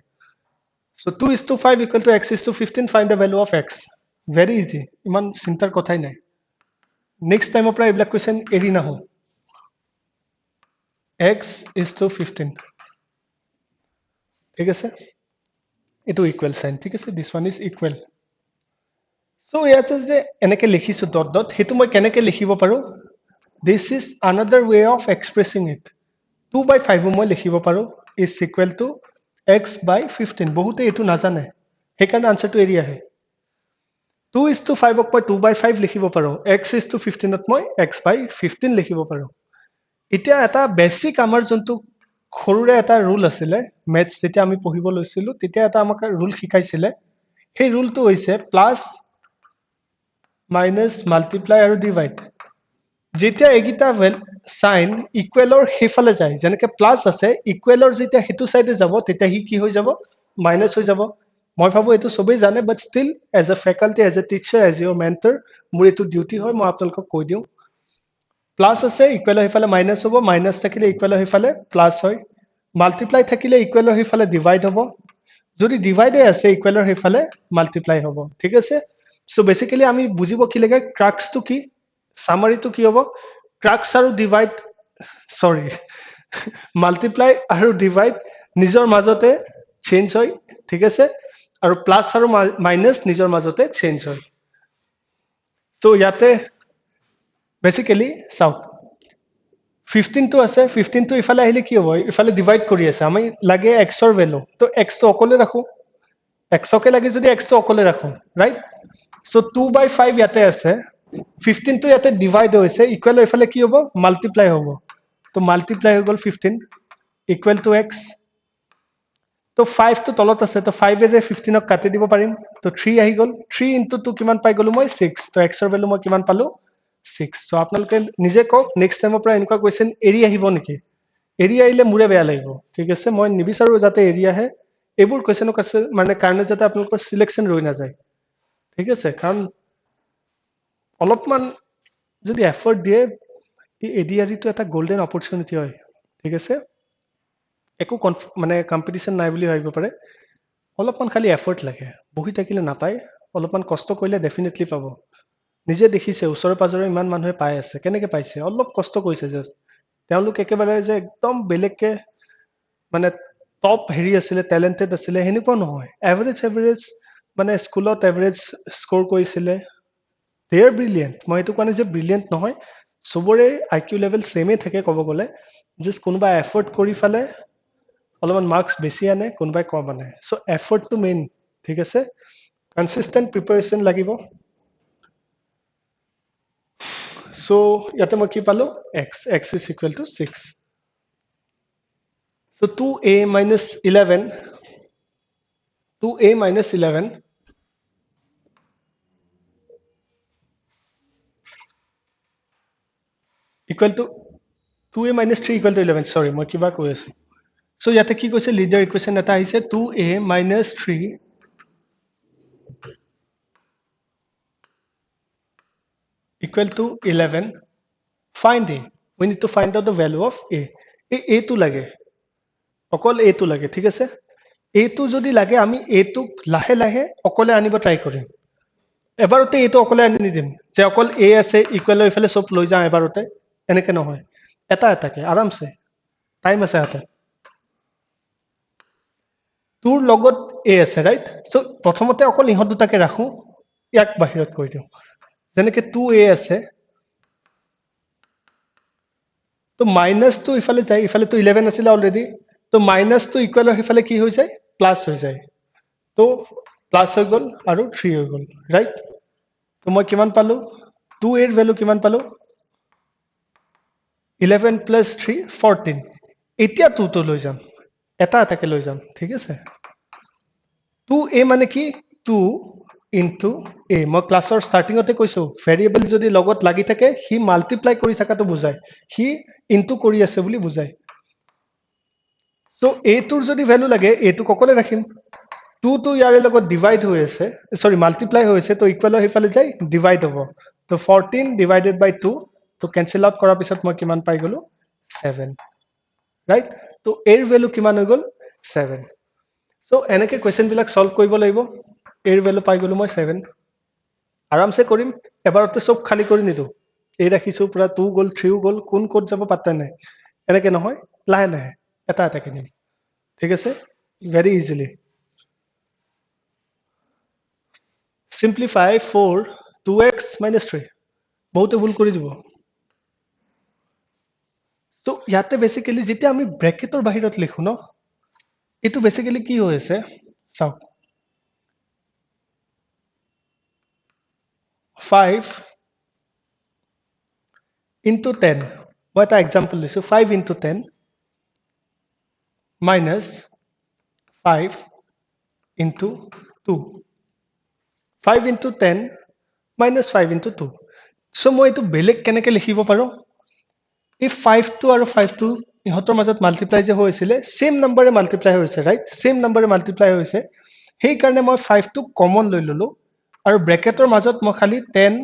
so 2:5 equal to x is to 15 find the value of x very easy ইমান চিন্তাৰ কথাই নাই নেক্সট টাইমৰ পৰা এইবিলাক কোৱেশ্চন এৰি নাহো x is to 15 ঠিক আছে এটো ইকুৱেল সাইন ঠিক আছে this one is equal so ইয়াতে যে এনেকে লিখিছো ডট ডট হেতু মই কেনেকে লিখিব পাৰো this is another way of expressing it 2/5 মই লিখিব পাৰো is equal to x by 15 বহুতে এটো নাজানে হেকাৰণে আনসাৰটো এৰি আহে 2:5 ক মই 2/5 লিখিব পাৰো x is to 15 ত মই x by 15 লিখিব পাৰো এতিয়া এটা বেসিক আমাৰ যোনটো খৰুৰে এটা ৰুল আছিলে মেথছ যেতিয়া আমি পঢ়িব লৈছিলো তেতিয়া এটা আমাক ৰুল শিকাইছিলে সেই ৰুলটো হৈছে প্লাস মাইনাস মাল্টিপ্লাই আৰু ডিভাইড যেতিয়া এগিটা সাইন ইকুৱেলৰ হেফালে যায় যেনেকে প্লাস আছে ইকুৱেলৰ যেতিয়া হেতু সাইডে যাব তেতিয়া হি কি হৈ যাব মাইনাস হৈ যাব মই ভাবো এটো সবেই জানে but still as a faculty as a teacher as your mentor মোৰ এটো ডিউটি হয় মই আপোনালোকক কৈ দিও প্লাস আছে ইকুৱেলৰ হেফালে মাইনাস হ'ব মাইনাস থাকিলে ইকুৱেলৰ হেফালে প্লাস হয় মাল্টিপ্লাই থাকিলে ইকুৱেলৰ হেফালে ডিভাইড হ'ব যদি ডিভাইডে আছে ইকুৱেলৰ হেফালে মাল্টিপ্লাই হ'ব ঠিক আছে সো বেসিক্যালি আমি বুজিব কি লাগে ক্ৰাক্সটো কি সামাৰিটো কি হ'ব ক্ৰাক্স আৰু ডিভাইড সৰি মাল্টিপ্লাই আৰু ডিভাইড নিজৰ মাজতে চেঞ্জ হয় ঠিক আছে আৰু প্লাস আৰু মাইনাস নিজৰ মাজতে চেঞ্জ হয় সো ইয়াতে বেসিক্যালি সাউথ 15 টো আছে 15 টো ইফালে আহিলে কি হ'ব ইফালে ডিভাইড কৰি আছে আমি লাগে x ৰ ভ্যালু তো x টো অকলে ৰাখো x কে লাগে যদি x টো অকলে ৰাখো ৰাইট সো 2/5 ইয়াতে আছে 15 টো ইয়াতে ডিভাইড হৈছে ইকুৱেলৰ ইফালে কি হ'ব মাল্টিপ্লাই হ'ব তো মাল্টিপ্লাই হৈ গল 15 ইকুৱেল টু x তো 5 টো তলত আছে তো 5 এৰে 15 ক কাটি দিব পাৰিম তো 3 আহি গল 3 ইনটু 2 কিমান পাই গলো মই 6 তো x ৰ ভ্যালু মই কিমান পালো 6 সো আপোনালোকে নিজে কক নেক্সট টাইমৰ পৰা এনেকুৱা কোৱেশ্চন এৰি আহিব নেকি এৰি আহিলে মুৰে বেয়া লাগিব ঠিক আছে মই নিবিচাৰো যাতে এৰি আহে এইবোৰ কোৱেশ্চনক আছে মানে কাৰণে যাতে আপোনালোকৰ সিলেকশন ৰৈ না যায় ঠিক আছে কাৰণ অলপমান যদি এফৰ্ট দিয়ে এই এডিআৰই টো এটা গোল্ডেন অপৰচুনিটি হয় ঠিক আছে একো মানে কম্পিটিশন নাই বুলি ভাবিব পাৰে অলপমান খালি এফৰ্ট লাগে বহি থাকিলে নাপায় অলপমান কষ্ট কৰিলে ডেফিনেটলি পাব নিজে দেখিছে ওচৰৰ পাজৰে ইমান মানুহে পাই আছে কেনেকে পাইছে অলপ কষ্ট কৰিছে জাস্ট তেওঁলোক একেবাৰে যে একদম বেলেগকে মানে টপ হেৰি আছিলে টেলেন্টেড আছিলে হেনেকুৱা নহয় এভাৰেজ মানে স্কুলত এভাৰেজ স্কোৰ কৰিছিলে they are brilliant মই এটো কোৱা নাই যে brilliant নহয় সবৰে IQ level same থাকে ক'ব গলে জাস্ট কোনোবা এফৰ্ট কৰি ফালে অলপমান মাৰ্কস বেছি আনে কোনোবাই কম আনে সো এফৰ্ট টু মেইন ঠিক আছে কনসিস্টেন্ট প্ৰিপাৰেচন লাগিব সো ইয়াতে মই কি পালো x is equal to 6 so 2a minus 11 2a minus 11 equal to 2a minus 3 equal to 11 sorry মই কিবা কৈ আছো সো ইয়াতে কি কৈছে লিডাৰ ইকুৱেশ্যন এটা আহিছে 2a minus 3 equal to 11. Find a. We need to find out the value of a. A to লাগে অকল a to লাগে ঠিক আছে a to যদি লাগে আমি a to লাহে লাহে অকলে আনিব ট্রাই কৰিম এবাৰতে a to অকলে আনি নিদিম যে অকল a আছে ইকুৱেলৰ ইফালে সব লৈ যাম এবাৰতে এনেকে নহয় এটা এটাকে আৰামছে টাইম আছে হাতে তোৰ লগত a আছে ৰাইট সো প্ৰথমতে অকল ইহত দুটাকে ৰাখো ইয়াক বাহিৰত কৰি দিও যেনেকে 2a আছে তো মাইনাস টু ইফালে যায় ইফালে তো 11 আছিল অলৰেডি তো মাইনাস টু ইকুৱেলৰ ইফালে কি হৈ যায় প্লাস হৈ যায় তো প্লাস হৈ গল আৰু 3 হৈ গল ৰাইট তো মই কিমান পালো 2a এর ভ্যালু কিমান পালো 11 plus 3 14 এতিয়া 2 তো লৈ যাম এটা এটাকে লৈ যাম ঠিক আছে 2a মানে কি 2 into a মই ক্লাছৰ ষ্টাৰ্টিংতে কৈছো ভেৰিয়েবল যদি লগত লাগি থাকে হি মাল্টিপ্লাই কৰি থাকাটো বুজায় হি ইনটু কৰি আছে বুলি বুজায় সো a তোৰ যদি ভ্যালু লাগে a তো ককলে ৰাখিম 2 তো ইয়াৰে লগত ডিভাইড হৈ আছে সৰি মাল্টিপ্লাই হৈ আছে তো ইকুৱেলৰ হিফালে যায় ডিভাইড হ'ব তো 14 ডিভাইডেড বাই 2 তো কেনসেল আউট কৰাৰ পিছত মই কিমান পাই গলো 7 ৰাইট তো এৰ ভ্যালু কিমান হৈ গল 7 সো এনেকে কোৱেশ্চন বিলাক সলভ কৰিব লাগিব এৰ ভ্যালু পাই গলো মই 7 আৰামছে কৰিম এবাৰতে সব খালি কৰি নিদো এই ৰাখিছো পুৰা 2 গল 3 গল কোন কোড যাব পাত্তা নাই এনেকে নহয় লাহে লাহে এটা এটাকে নিম ঠিক আছে very easily simplify 4 2x minus 3 বহুতে ভুল কৰি দিব তো ইয়াতে বেসিক্যালি যেতিয়া আমি ব্ৰ্যাকেটৰ বাহিৰত লিখো ন এটো বেসিক্যালি কি হৈ আছে চাও 5 into 10 মই এটা एग्जांपल লৈছো 5 into 10 minus 5 into 2 5 into 10 minus 5 into 2 so মই এটো বেলেগ কেনেকে লিখিব পাৰো if 5 to আৰু 5 to ইহতৰ মাজত মাল্টিপ্লাই যে হৈছিলে সেম নম্বৰে মাল্টিপ্লাই হৈছে ৰাইট সেম নম্বৰে মাল্টিপ্লাই হৈছে হেই কাৰণে মই 5 to কমন লৈ ললো আৰু ব্ৰ্যাকেটৰ মাজত মই খালি 10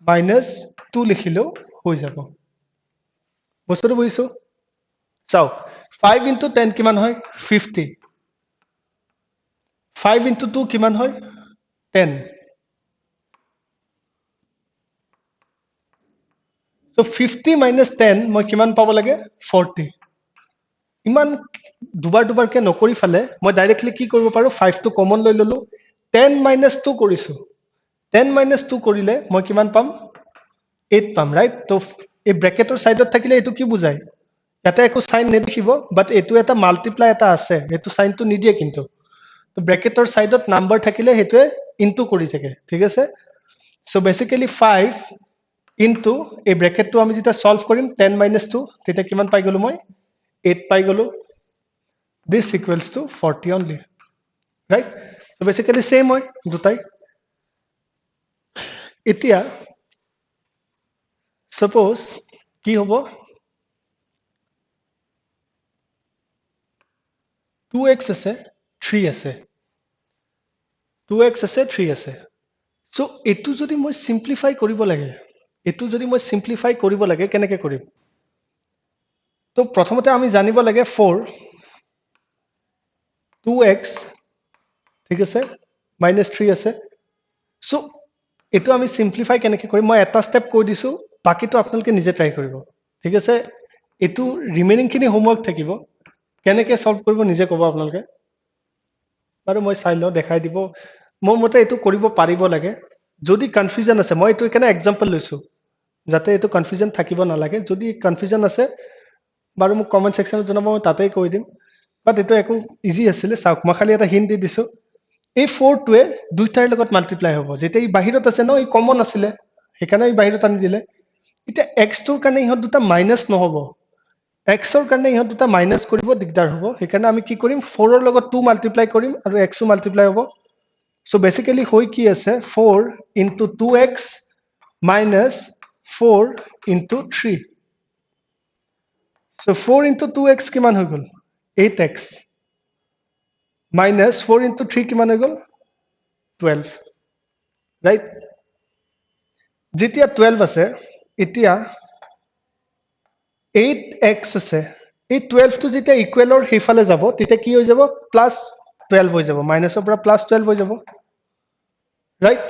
minus 2 লিখিলো হৈ যাব বস্তুটো বুজিছো চাও 5 into 10 কিমান হয় 50 5 into 2 কিমান হয় 10 so 50 minus 10 মই কিমান পাব লাগে 40 ইমান দুবাৰ দুবাৰকে নকৰি ফালে মই ডাইৰেক্টলি কি কৰিব পাৰো 5 টো কমন লৈ ললো 10 minus 2 কৰিছো 10 minus 2 কৰিলে মই কিমান পাম 8 পাম ৰাইট তো এই ব্ৰ্যাকেটৰ সাইডত থাকিলে এটো কি বুজায় ইয়াতে একো সাইন নেদেখিব বাট এটো এটা মাল্টিপ্লাই এটা আছে এটো সাইনটো নিদিয়ে কিন্তু তো ব্ৰ্যাকেটৰ সাইডত নাম্বাৰ থাকিলে হেতুৱে ইনটু কৰি থাকে ঠিক আছে সো বেসিক্যালি 5 into এই ব্ৰ্যাকেটটো আমি যেটা সলভ কৰিম 10 minus 2 তেটা কিমান পাই গলো মই 8 পাই গলো this equals to 40 only right so basically same হয় দুটাই এতিয়া suppose কি হ'ব 2x আছে 3 আছে 2x আছে 3 আছে so এটো যদি মই সিম্পলিফাই কৰিব লাগে এটো যদি মই সিম্পলিফাই কৰিব লাগে কেনেকে কৰিম তো প্ৰথমতে আমি জানিব লাগে 4 2x ঠিক আছে minus 3 আছে so এটো আমি সিম্পলিফাই কেনেকে কৰিম মই এটা স্টেপ কৈ দিছো বাকিটো আপোনালোকে নিজে ট্ৰাই কৰিব ঠিক আছে এটো ৰিমেইনিং খিনি হোমৱৰ্ক থাকিব কেনেকে সলভ কৰিব নিজে ক'ব আপোনালোকে আৰু মই চাই লও দেখাই দিব মোৰ মতে এটো কৰিব পাৰিব লাগে যদি কনফিউজন আছে মই এটো কেনে एग्जांपल লৈছো যাতে এটো কনফিউজন থাকিব নালাগে যদি কনফিউজন আছে বাৰু মোক কমেন্ট সেকশনত জনাব মই তাতেই কৈ দিম বাট এটো একো ইজি আছিল চাওক মই খালি এটা হিন্ট দি দিছো এই 4 টোৱে দুইটাৰ লগত মাল্টিপ্লাই হ'ব যেতে ই বাহিৰত আছে ন ই কমন আছিল হেকানে ই বাহিৰত আনি দিলে এটা x টোৰ কাৰণে ইহত দুটা মাইনাস নহব x ৰ কাৰণে ইহত দুটা মাইনাস কৰিব দিগদাৰ হ'ব হেকানে আমি কি কৰিম 4 ৰ লগত 2 মাল্টিপ্লাই কৰিম আৰু x ও মাল্টিপ্লাই হ'ব সো বেসিক্যালি হৈ কি আছে 4 into 2x minus 4 into 3 so 4 into 2x কিমান হৈ গল 8x minus 4 into 3 কিমান হৈ গল 12 right যেতিয়া 12 আছে এতিয়া 8x আছে এই 12 টো যেতিয়া ইকুৱেলৰ হেফালে যাব তেতিয়া কি হৈ যাব +12 হৈ যাব মাইনাসৰ পৰা +12 হৈ যাব ৰাইট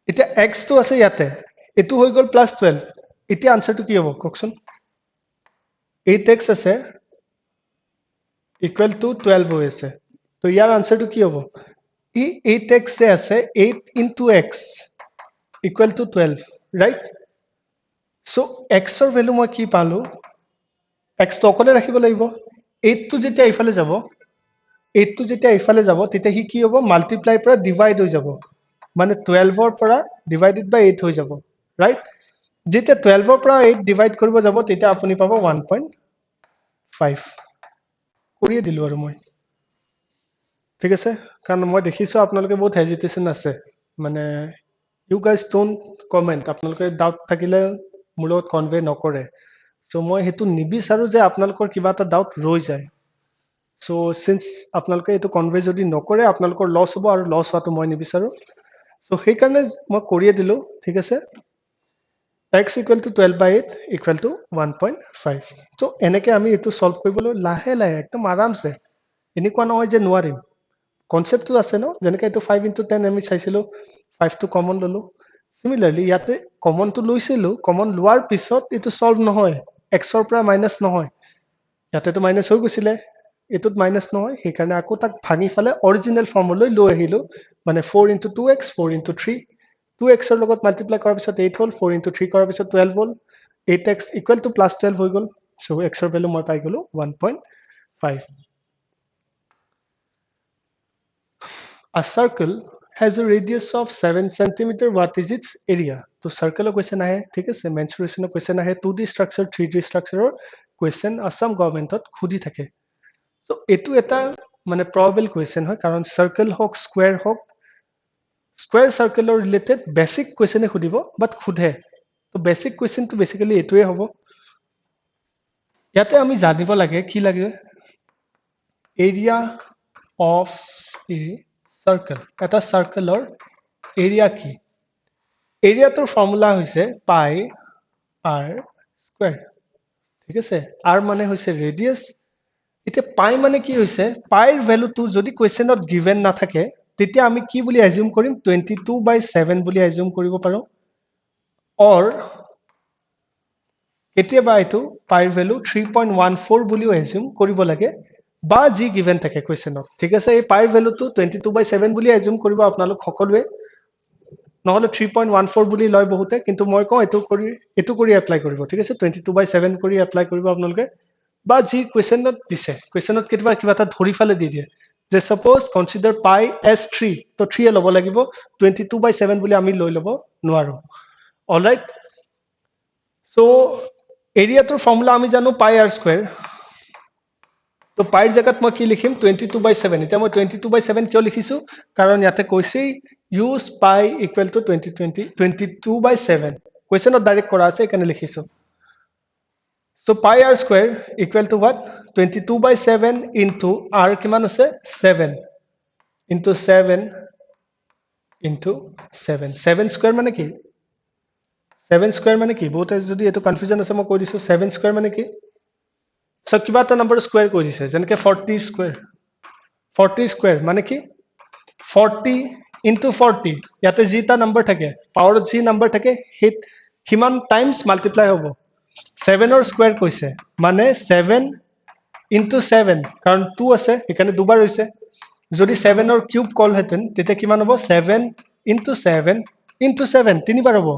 এতিয়া x টো আছে ইয়াতে এটো হৈ গল +12 এতিয়া আনসাৰটো কি হ'ব কওকচোন 8x আছে ইকুৱেল টু 12 হৈ আছে তো ইয়াৰ আনসাৰটো কি হ'ব ই 8x যে আছে 8 into x equal to 12 right so x ৰ ভ্যালু মই কি পালো x তো অকলে ৰাখিব লাগিব 8 টো যেতিয়া ইফালে যাব 8 টো যেতিয়া ইফালে যাব তেতিয়া হি কি হ'ব মাল্টিপ্লাই পৰা ডিভাইড হৈ যাব মানে 12 ৰ পৰা ডিভাইডেড বাই 8 হৈ যাব ৰাইট যেতিয়া 12 ৰ পৰা 8 ডিভাইড কৰিব যাব তেতিয়া আপুনি পাব 1.5 কৰিয়ে দিলো আৰু মই ঠিক আছে কাৰণ মই দেখিছো আপোনালোকে বহুত হেজিটেশন আছে মানে ইউ গাইজ ডোন্ট কমেন্ট আপোনালোকে ডাউট থাকিলে মোৰ লগত কনভে নকৰে সো মই হেতু নিবিচাৰো যে আপোনালোকৰ কিবা এটা ডাউট ৰৈ যায় সো সিন্স আপোনালোকে এটো কনভে যদি নকৰে আপোনালোকৰ লস হ'ব আৰু লস হোৱাটো মই নিবিচাৰো সো সেই কাৰণে মই কৰিয়ে দিলো ঠিক আছে x equal to 12 by 8 equal to 1.5 so এনেকে আমি এটো সলভ কৰিবলৈ লাহে লাহে একদম আৰামছে এনেকুৱা নহয় যে নোৱাৰিম কনসেপ্টটো আছে ন যেনেকৈ এটো 5 into 10 আমি চাইছিলো 5 টো কমন ললো সিমিলাৰলি ইয়াতে কমন টো লৈছিলো কমন লোৱাৰ পিছত এটো সলভ নহয় x ৰ পৰা মাইনাস নহয় ইয়াতে তো মাইনাস হৈ গৈছিলে এটোত মাইনাস নহয় সেই কাৰণে আকৌ তাক ভাঙি ফালে অৰিজিনেল ফৰ্মলৈ লৈ আহিলো মানে 4 into 2x 4 into 3 2x ৰ লগত মাল্টিপ্লাই কৰাৰ পিছত 8 হ'ল 4 into 3 কৰাৰ পিছত 12 হ'ল 8x equal to +12 হৈ গ'ল সো x ৰ ভ্যালু মই পাই গলো 1.5 A circle has a radius of 7 centimeter. What is its area? तो circle question है ठीक है mensuration question है 2D structure 3D structure question Assam government खुदी থাকে so এটো এটা মানে probable question হয় কাৰণ circle Haque square circle related basic question খুদিব but খুদে তো basic question তো basically এটোৱে হ'ব ইয়াতে আমি জানিব লাগে কি লাগে area of a circle এটা circle area কি area তোৰ ফৰ্মুলা হৈছে pi r square ঠিক আছে r মানে হৈছে radius এতিয়া pi মানে কি হৈছে pi ৰ ভ্যালু তো যদি কোৱেশ্চনত গিভেন না থাকে তেতিয়া আমি কি বুলি এজিউম কৰিম 22/7 বুলি এজিউম কৰিব পাৰো অৰ কেতিয়াবা এটো pi ৰ ভ্যালু 3.14 বুলিও এজিউম কৰিব লাগে বা জি গিভেন থাকে কোৱেশ্চনত ঠিক আছে এই pi ৰ ভ্যালু তো 22/7 বুলি এজিউম কৰিব আপোনালোক সকলোৱে নহলে 3.14 বুলি লয় বহুতে কিন্তু মই কওঁ এটো কৰি এপ্লাই কৰিব ঠিক আছে 22/7 কৰি এপ্লাই কৰিব আপোনালোকে বা জি কোৱেশ্চনত দিছে কোৱেশ্চনত কেতিয়াবা কিবা এটা ধৰি ফালে দি দিয়ে যে সাপোজ কনসিডাৰ pi as 3 তো 3 এ ল'ব লাগিব 22/7 বুলি আমি লৈ ল'ব নোৱাৰো অলৰাইট সো এৰিয়াটোৰ ফৰ্মুলা আমি জানো pi r square তো pi ৰ জায়গাত মই কি লিখিম 22/7 এতিয়া মই 22/7 কিয় লিখিছো কাৰণ ইয়াতে কৈছে use pi equal to 22/7 কোৱেশ্চনত direct কৰা আছে এখানে লিখিছো so pi r square equal to what 22/7 into r কিমান আছে 7 into 7 into 7 7 square মানে কি 7 square মানে কি বহুত যদি এটো কনফিউজন আছে মই কৈ দিছো 7 square মানে কি সব কিবা এটা নম্বৰ স্কয়াৰ কৈ দিছে যেনেকৈ 40 square মানে কি 40 into 40 ইয়াতে জিটা নম্বৰ থাকে পাৱাৰত জি নম্বৰ থাকে হিট কিমান টাইমস মাল্টিপ্লাই হ'ব 7 ৰ স্কয়াৰ কৈছে মানে 7 into 7 কাৰণ 2 আছে এখানে দুবাৰ হৈছে যদি 7 ৰ কিউব কল হেতেন তেতিয়া কিমান হ'ব 7 into 7 into 7 তিনিবাৰ হ'ব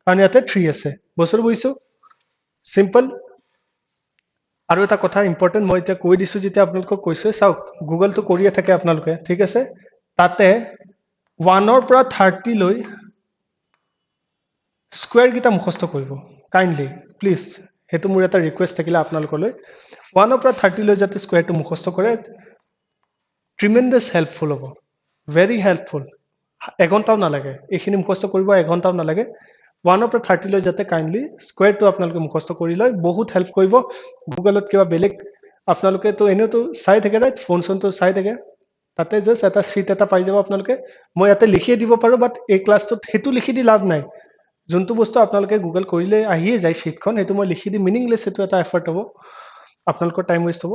কাৰণ ইয়াতে 3 আছে বছৰ বুজিছো সিম্পল আৰু এটা কথা ইম্পৰ্টেন্ট মই এতিয়া কৈ দিছো যেতিয়া আপোনালোকক কৈছো চাওক গুগল তো কৰিয়ে থাকে আপোনালোকে ঠিক আছে তাতে 1 ৰ পৰা 30 লৈ স্কয়াৰ কিটা মুখস্থ কৰিব কাইন্ডলি প্লিজ হেতু মোৰ এটা ৰিকুৱেষ্ট থাকিলে আপোনালোকলৈ 1 ৰ পৰা 30 লৈ যাতে স্কয়াৰটো মুখস্থ কৰে ট্ৰিমেন্ডাস হেল্পফুল হ'ব ভেৰি হেল্পফুল এঘন্টাও নালাগে এইখিনি মুখস্থ কৰিব এঘন্টাও নালাগে 1 ৰ পৰা 30 লৈ যাতে কাইন্ডলি স্কয়াৰটো আপোনালোকে মুখস্থ কৰি লয় বহুত হেল্প কৰিব গুগলত কিবা বেলেগ আপোনালোকে তো এনেও তো চাই থাকে ৰাইট ফোন চোন তো চাই থাকে তাতে জাস্ট এটা শীট এটা পাই যাব আপোনালোকে মই ইয়াতে লিখিয়ে দিব পাৰো বাট এই ক্লাছটোত হেতু লিখি দি লাভ নাই যোনটো বস্তু আপোনালোকে গুগল কৰিলে আহিয়ে যায় শীটখন হেতু মই লিখি দি মিনিংলেছ হেতু এটা এফৰ্ট হ'ব আপোনালোকৰ টাইম ৱেষ্ট হ'ব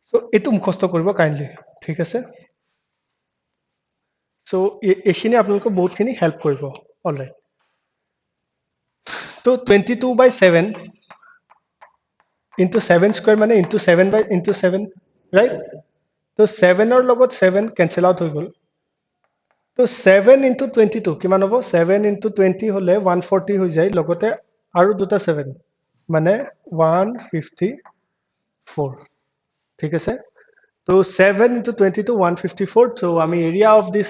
সো এটো মুখস্থ কৰিব কাইন্ডলি ঠিক আছে সো এখিনি আপোনালোকক বহুতখিনি হেল্প কৰিব অলৰাইট তো 22/7 into 7 square মানে into 7 by into 7 right তো 7 ৰ লগত 7 cancel out হৈ গল তো 7 into 22 কিমান হ'ব 7 into 20 হলে 140 হৈ যায় লগতে আৰু দুটা 7 মানে 154 ঠিক আছে তো 7 into 22 154 so আমি area of this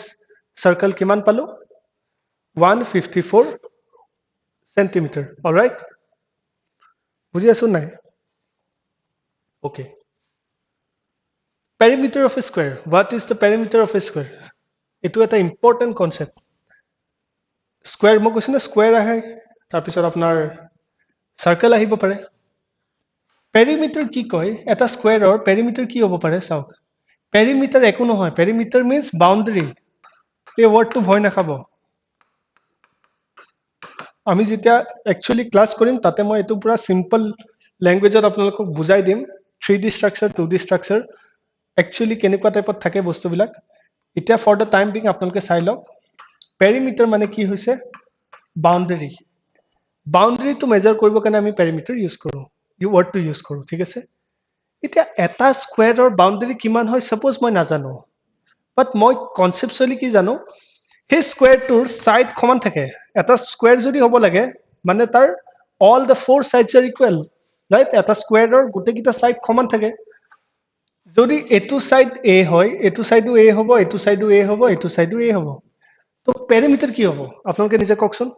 circle কিমান পালো 154 centimeter all right বুজি আছো নাই okay perimeter of a square what is the perimeter of a square এটো এটা ইম্পৰ্টেন্ট কনসেপ্ট স্কয়াৰ মই কৈছো না স্কয়াৰ আহে তাৰ পিছত আপোনাৰ সাৰ্কেল আহিব পাৰে পেৰিমিটাৰ কি কয় এটা স্কয়াৰৰ পেৰিমিটাৰ কি হ'ব পাৰে চাওক পেৰিমিটাৰ একো নহয় পেৰিমিটাৰ মিন্স বাউন্ডাৰী এই ওয়াৰ্ডটো ভয় নাখাব আমি যেতিয়া একচুয়ালি ক্লাস কৰিম তাতে মই এটো পুৰা সিম্পল ল্যাঙ্গুৱেজত আপোনালোকক বুজাই দিম 3D structure 2D structure actually কেনেকুৱা টাইপত থাকে বস্তুবিলাক এতিয়া ফৰ দ্য টাইম বিং আপোনালোকে চাই লওক পেৰিমিটাৰ মানে কি হৈছে বাউন্ডাৰী বাউন্ডাৰীটো মেজাৰ কৰিবৰ কাৰণে আমি পেৰিমিটাৰ ইউজ কৰো ইউ ওয়াৰ্ডটো ইউজ কৰো ঠিক আছে এতিয়া এটা স্কয়াৰৰ বাউন্ডাৰী কিমান হয় সাপোজ মই নাজানো বাট মই কনসেপচুয়ালি কি জানো সেই স্কয়াৰটোৰ সাইড সমান থাকে এটা স্কয়াৰ যদি হ'ব লাগে মানে তাৰ all the four sides R equal right এটা স্কয়াৰৰ গোটেইকিটা সাইড সমান থাকে যদি এটো সাইড এ হয় এটো সাইডো এ হ'ব এটো সাইডো এ হ'ব এটো সাইডো এ হ'ব তো পেৰিমিটাৰ কি হ'ব আপোনালোকে নিজে কওকচোন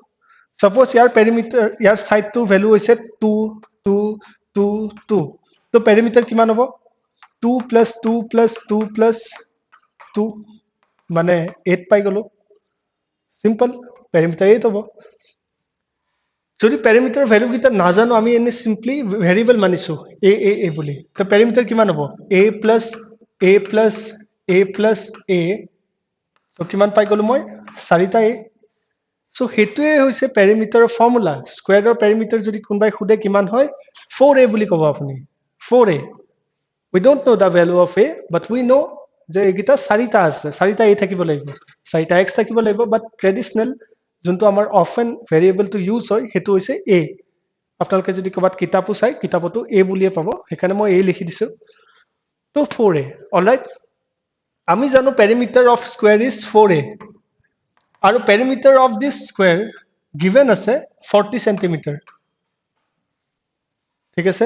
সাপোজ ইয়াৰ পেৰিমিটাৰ ইয়াৰ সাইডটোৰ ভ্যালু হৈছে 2 2 2 2 তো পেৰিমিটাৰ কিমান হ'ব 2 + 2 + 2 + 2 মানে 8 পাই গলো সিম্পল পেৰিমিটাৰ 8 হ'ব যদি পেৰিমিটাৰ ভ্যালু কিটা নাজানো আমি এনে সিম্পলি ভেৰিয়েবল মানিছো এ বুলি তো পেৰিমিটাৰ কিমান হ'ব a + a + a + a তো কিমান পাই গলো মই 4টা a সো হেতুৱে হৈছে পেৰিমিটাৰৰ ফৰ্মুলা স্কয়াৰৰ পেৰিমিটাৰ যদি কোনবাই খুদে কিমান হয় 4a বুলি কব আপুনি 4a we don't know the value of a but we know যে এগিটা 4টা আছে 4টা a থাকিব লাগিব 4টা x থাকিব লাগিব বাট ট্ৰেডিশনাল যোনটো আমাৰ অফেন ভেৰিয়েবল টু ইউজ হয় হেতু হৈছে a আপোনালোকে যদি কবাত কিতাপো চাই কিতাপটো a বুলিয়ে পাব সেইকাৰণে মই a লিখি দিছো তো 4a অলৰাইট আমি জানো perimeter of square is 4a আৰু perimeter of this square given আছে 40 সেন্টিমিটাৰ ঠিক আছে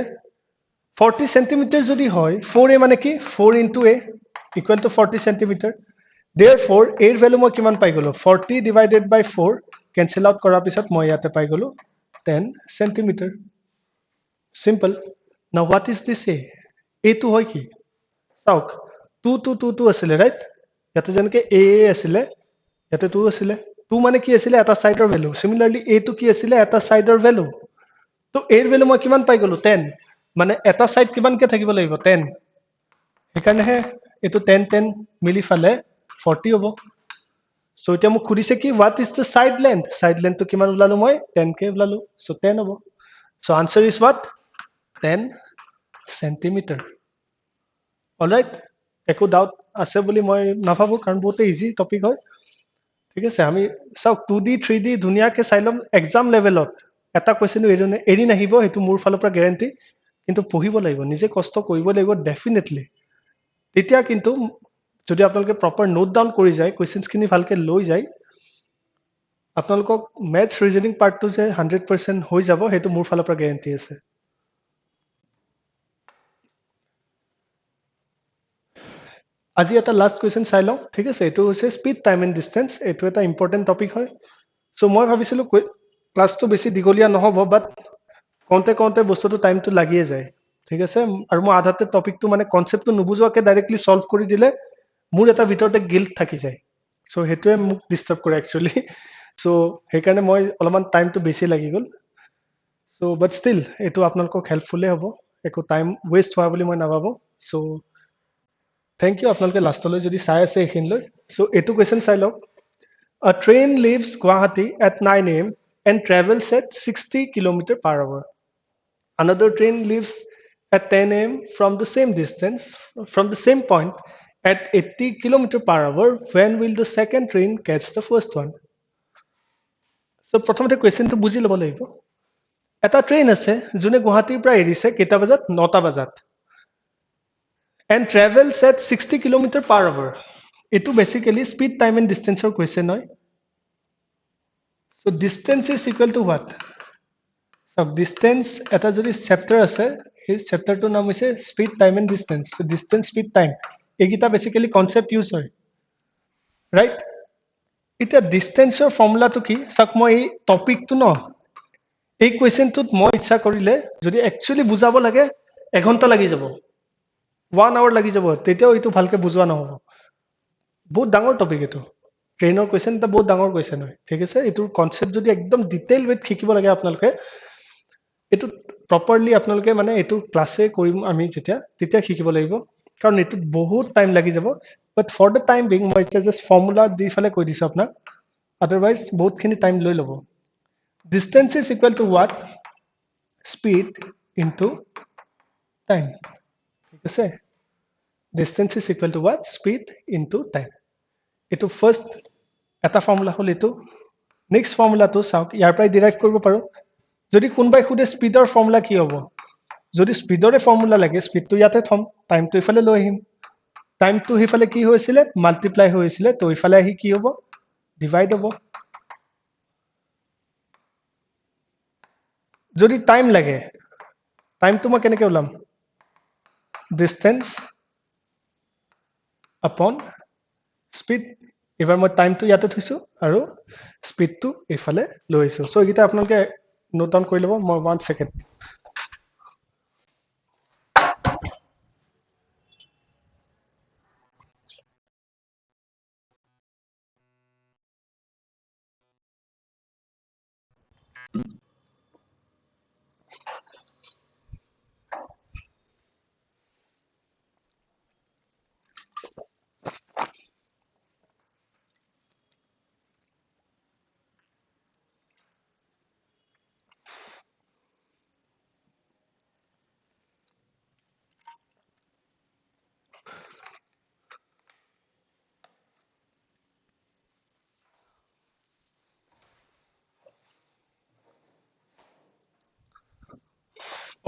40 সেন্টিমিটাৰ যদি হয় 4a মানে কি 4 into a equal to 40 centimetre therefore a এর ভ্যালু মই কিমান পাই গলো 40 divided by 4 cancel out কৰাৰ পিছত মই ইয়াতে পাই গলো 10 centimetre simple now what is this a to হয় কি চাওক 2 2 2 2 আছিল ৰাইট ইয়াতে যেনকে a আছিল ইয়াতে 2 আছিল 2 মানে কি আছিল এটা সাইডৰ ভ্যালু সিমিলাৰলি a টো কি আছিল এটা সাইডৰ ভ্যালু তো a এর ভ্যালু মই কিমান পাই গলো 10 মানে এটা সাইড কিমানকে থাকিব লাগিব 10 সেইকাৰণে এটো 10 10 মিলি ফালে 40 হ'ব সো এতিয়া মোক খুদিছে কি what is the side length তো কিমান উলালো মই 10k উলালো সো 10 হ'ব so answer is what 10 centimetre alright একো ডাউট আছে বুলি মই নাভাবো কাৰণ বহুত ইজি টপিক হয় ঠিক আছে আমি চাওক 2D 3D ধুনিয়াকে চাইলম এক্সাম লেভেলত এটা কোৱেশ্চন এৰি নাহিব হেতু মোৰ ফালৰ পৰা গ্যাৰান্টি কিন্তু পঢ়িব লাগিব নিজে কষ্ট কৰিব লাগিব ডেফিনেটলি তেতিয়া কিন্তু যদি আপোনালোকে প্ৰপাৰ নোট ডাউন কৰি যায় কোৱেশ্চনছ খিনি ভালকে লৈ যায় আপোনালোকক ম্যাথছ ৰিজনিং পাৰ্টটো যে 100% হৈ যাব হেতু মোৰ ফালৰ পৰা গ্যাৰান্টি আছে আজি এটা লাষ্ট কোৱেশ্চন চাই লওঁ ঠিক আছে এটো হৈছে স্পীড টাইম এন্ড ডিসটেন্স এটো এটা ইম্পৰ্টেন্ট টপিক হয় সো মই ভাবিছিলো ক্লাছটো বেছি দিগলীয়া নহব বাট কওঁতে কওঁতে বস্তুটো টাইমটো লাগিয়ে যায় ঠিক আছে আৰু মই আধাতে টপিকটো মানে কনসেপ্টটো নুবুজোৱাকে ডাইৰেক্টলি সলভ কৰি দিলে মোৰ এটা ভিতৰতে গিল্ট থাকি যায় সো হেতুৱে মোক ডিস্টাৰ্ব কৰে একচুয়ালি সো সেইকাৰণে মই অলপমান টাইমটো বেছি লাগি গল সো বাট ষ্টিল এটো আপোনালোকক হেল্পফুলে হ'ব একো টাইম ওয়েষ্ট হোৱা বুলি মই নাভাবো সো Thank you আপোনালোকে লাষ্টলৈ যদি চাই আছে এইখিনিলৈ সো এটো কোৱেশ্চন চাই লওক A train leaves Guwahati at 9 a.m. and travels at 60 km per hour. Another train leaves at 10 a.m. from the same distance, from the same point at 80 km per hour. When will the second train catch the first one? So, প্ৰথমতে কুৱেশ্যনটো বুজি ল'ব লাগিব এটা train আছে যোনে গুৱাহাটীৰ পৰা এৰিছে কেইটা বজাত 9টা বজাত and travels at 60 km per hour. Itu basically speed, time and distance or question hoy. So distance is equal to what? So distance eta jodi chapter ase his chapter to naam hoise speed, time and distance. So distance, speed, time egita basically concept use hoy, right? Eta distance or formula to ki sak moi topic to no এই কুৱেশ্যনটোত মই ইচ্ছা কৰিলে যদি actually বুজাব লাগে 1 ঘন্টা লাগি যাব 1 আৱাৰ লাগি যাব তেতিয়াও এইটো ভালকে বুজোৱা নহব বহুত ডাঙৰ টপিক এটো ট্ৰেইনৰ কোৱেশ্চন এটা বহুত ডাঙৰ কোৱেশ্চন হয় ঠিক আছে এটোৰ কনসেপ্ট যদি একদম ডিটেইল উইথ শিকিব লাগে আপোনালোকে এটো প্ৰপাৰলি আপোনালোকে মানে এটো ক্লাসে কৰিম আমি যেতিয়া তেতিয়া শিকিব লাগিব কাৰণ এটো বহুত টাইম লাগি যাব বাট ফৰ দ্য টাইম বিং মই এটা জাস্ট ফৰ্মুলা দি ফলে কৈ দিছো আপোনাক আদাৰৱাইজ বহুতখিনি টাইম লৈ ল'ব distance is equal to what speed into time ঠিক আছে distance is equal to what speed into time এটো ফার্স্ট এটা ফর্মুলা হল এটো নেক্সট ফর্মুলাটো চাওক ইয়াৰ পৰাই ডিৰাইভ কৰিব পাৰো যদি কোনবাই খুদে স্পিডৰ ফৰ্মুলা কি হ'ব যদি স্পিডৰে ফর্মুলা লাগে স্পিডটো ইয়াতে থম টাইমটো ইফালে লৈ আহিম টাইমটো হিফালে কি হৈছিলে মাল্টিপ্লাই হৈছিলে তো ইফালে আহি কি হ'ব ডিভাইড হ'ব যদি টাইম লাগে টাইমটো মই কেনেকৈ ওলাম ডিসটেন্স আপন স্পিড এবাৰ মই টাইমটো ইয়াতে থৈছো আৰু স্পিডটো ইফালে লৈ আহিছো সো এইটা আপোনালোকে নোট ডাউন কৰি ল'ব মই 1 সেকেন্ড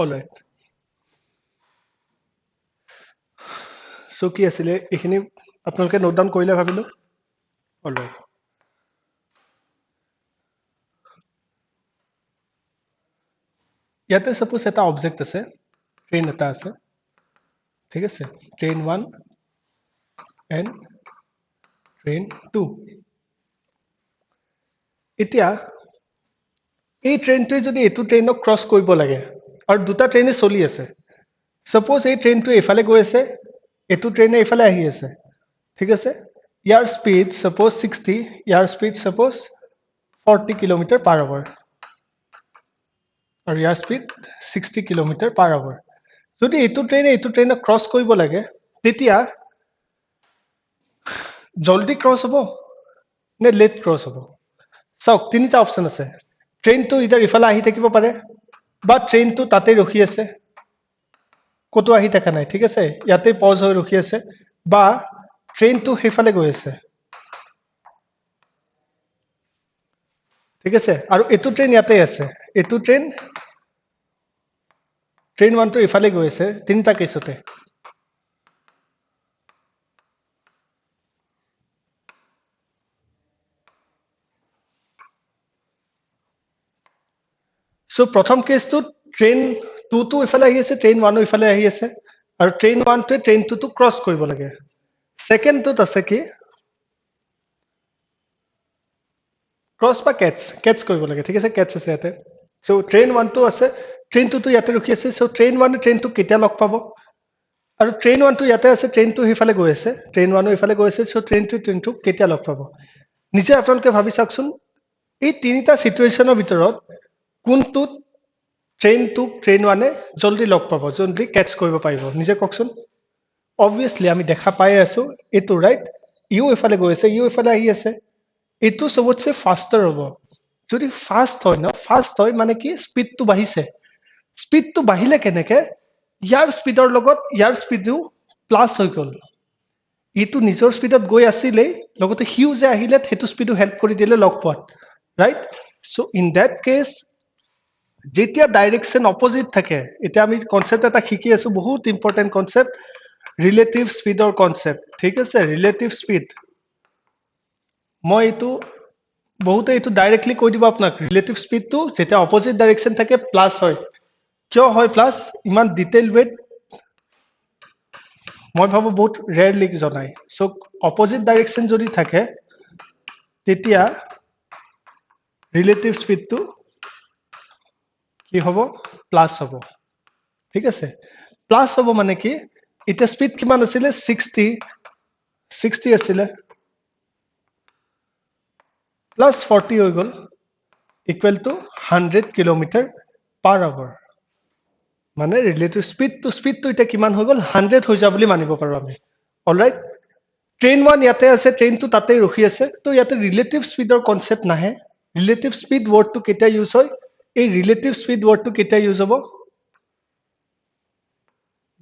অলৰাইট সো কি আছিল এইখিনি আপোনালোকে নোট ডাউন কৰিলে ভাবিলো অলৰাইট ইয়াতে সাপোজ এটা অবজেক্ট আছে ট্ৰেইন এটা আছে ঠিক আছে ট্ৰেইন 1 এন্ড ট্ৰেইন 2 এতিয়া এই ট্ৰেইনটোৱে যদি এটো ট্ৰেইনক ক্ৰস কৰিব লাগে আৰু দুটা ট্ৰেইনে চলি আছে সাপোজ এই ট্ৰেইনটো এফালে গৈ আছে এটো ট্ৰেইনে এফালে আহি আছে ঠিক আছে ইয়াৰ স্পীড সাপোজ 60 ইয়াৰ speed suppose 40 kilometre per hour আৰু ইয়াৰ স্পীড 60 কিলোমিটাৰ পাৰ আৱাৰ যদি এটো ট্ৰেইনক ক্ৰস কৰিব লাগে তেতিয়া জলদি ক্ৰস হ'ব নে লেট ক্ৰস হ'ব চাওক তিনিটা অপচন আছে ট্ৰেইনটো ইদাৰ ইফালে আহি থাকিব পাৰে বা ট্ৰেইনটো তাতে ৰখি আছে কতো আহি থাকা নাই ঠিক আছে ইয়াতে পজ হৈ ৰখি আছে বা ট্ৰেইনটো হেফালে গৈ আছে ঠিক আছে আৰু এটো ট্ৰেইন ইয়াতে আছে এটো ট্ৰেইন 1 টো ইফালে গৈ আছে তিনিটা কেছতে সো প্ৰথম কেছটো ট্ৰেইন 2 টো ইফালে আহি আছে ট্ৰেইন 1 ইফালে আহি আছে আৰু ট্ৰেইন 1 টো ট্ৰেইন 2 টো ক্ৰস কৰিব লাগে সেকেন্ডটোত আছে কি ক্ৰস বা কেটচ কৰিব লাগে ঠিক আছে কেটচ আছে ইয়াতে সো ট্ৰেইন 1 টো আছে ট্ৰেইন 2 টো ইয়াতে ৰখি আছে সো ট্ৰেইন 1 ট্ৰেইন 2 কেতিয়া লগ পাব আৰু ট্ৰেইন 1 টো ইয়াতে আছে ট্ৰেইন 2 হিফালে গৈ আছে ট্ৰেইন 1 ইফালে গৈ আছে সো ট্ৰেইন 2 কেতিয়া লগ পাব নিজে আপোনালোকে ভাবি চাওকচোন এই তিনিটা সিচুৱেচনৰ ভিতৰত কোনটো ট্ৰেইন 1 জলদি লগ পাব জলদি কেটচ কৰিব পাৰিব নিজে কওকচোন অবভিয়াসলি আমি দেখা পাই আছো এটো রাইট ইউ এফালে গৈ আছে ইউ এফালে আহি আছে এটো সবতছে ফাস্টার হ'ব যদি ফাস্ট হয় না ফাস্ট হয় মানে কি স্পিডটো বাঢ়িছে স্পিডটো বাঢ়িলে কেনেকে ইয়াৰ স্পিডৰ লগত ইয়াৰ স্পিডটো প্লাস হৈ গল ইটো নিজৰ স্পিডত গৈ আছিলেই লগতে হিউ যে আহিলে হেতু স্পিডো হেল্প কৰি দিলে লগ পোৱাত right so in that case যেতিয়া ডাইৰেকশন অপোজিট থাকে এটা আমি কনসেপ্ট এটা শিকি আছো বহুত ইম্পৰ্টেন্ট কনসেপ্ট ৰিলেটিভ স্পিডৰ কনসেপ্ট ঠিক আছে ৰিলেটিভ স্পিড মই এটো বহুতে এটো ডাইৰেক্টলি কৈ দিব আপোনাক ৰিলেটিভ স্পিডটো যেতিয়া অপোজিট ডাইৰেকশন থাকে প্লাস হয় কিয় হয় প্লাস ইমান ডিটেইল ৱেট মই ভাবো বহুত ৰেয়াৰলি জনাই সো অপোজিট ডাইৰেকশন যদি থাকে তেতিয়া ৰিলেটিভ স্পিডটো কি হ'ব প্লাস হ'ব ঠিক আছে প্লাস হ'ব মানে কি এটা স্পিড কিমান আছিল 60 আছিল প্লাস 40 হৈ গল equal to 100 kilometre per hour মানে ৰিলেটিভ স্পিডটো এটা কিমান হৈ গল 100 হৈ যা বুলি মানিব পাৰো আমি অলৰাইট ট্ৰেইন 1 ইয়াতে আছে ট্ৰেইন 2 তাতে ৰখি আছে তো ইয়াতে ৰিলেটিভ স্পিডৰ কনসেপ্ট নাহে ৰিলেটিভ স্পিড ওয়াৰ্ডটো কেতিয়া ইউজ হয় এই ৰিলেটিভ স্পিড ওয়াৰ্ডটো কেতিয়া ইউজ হ'ব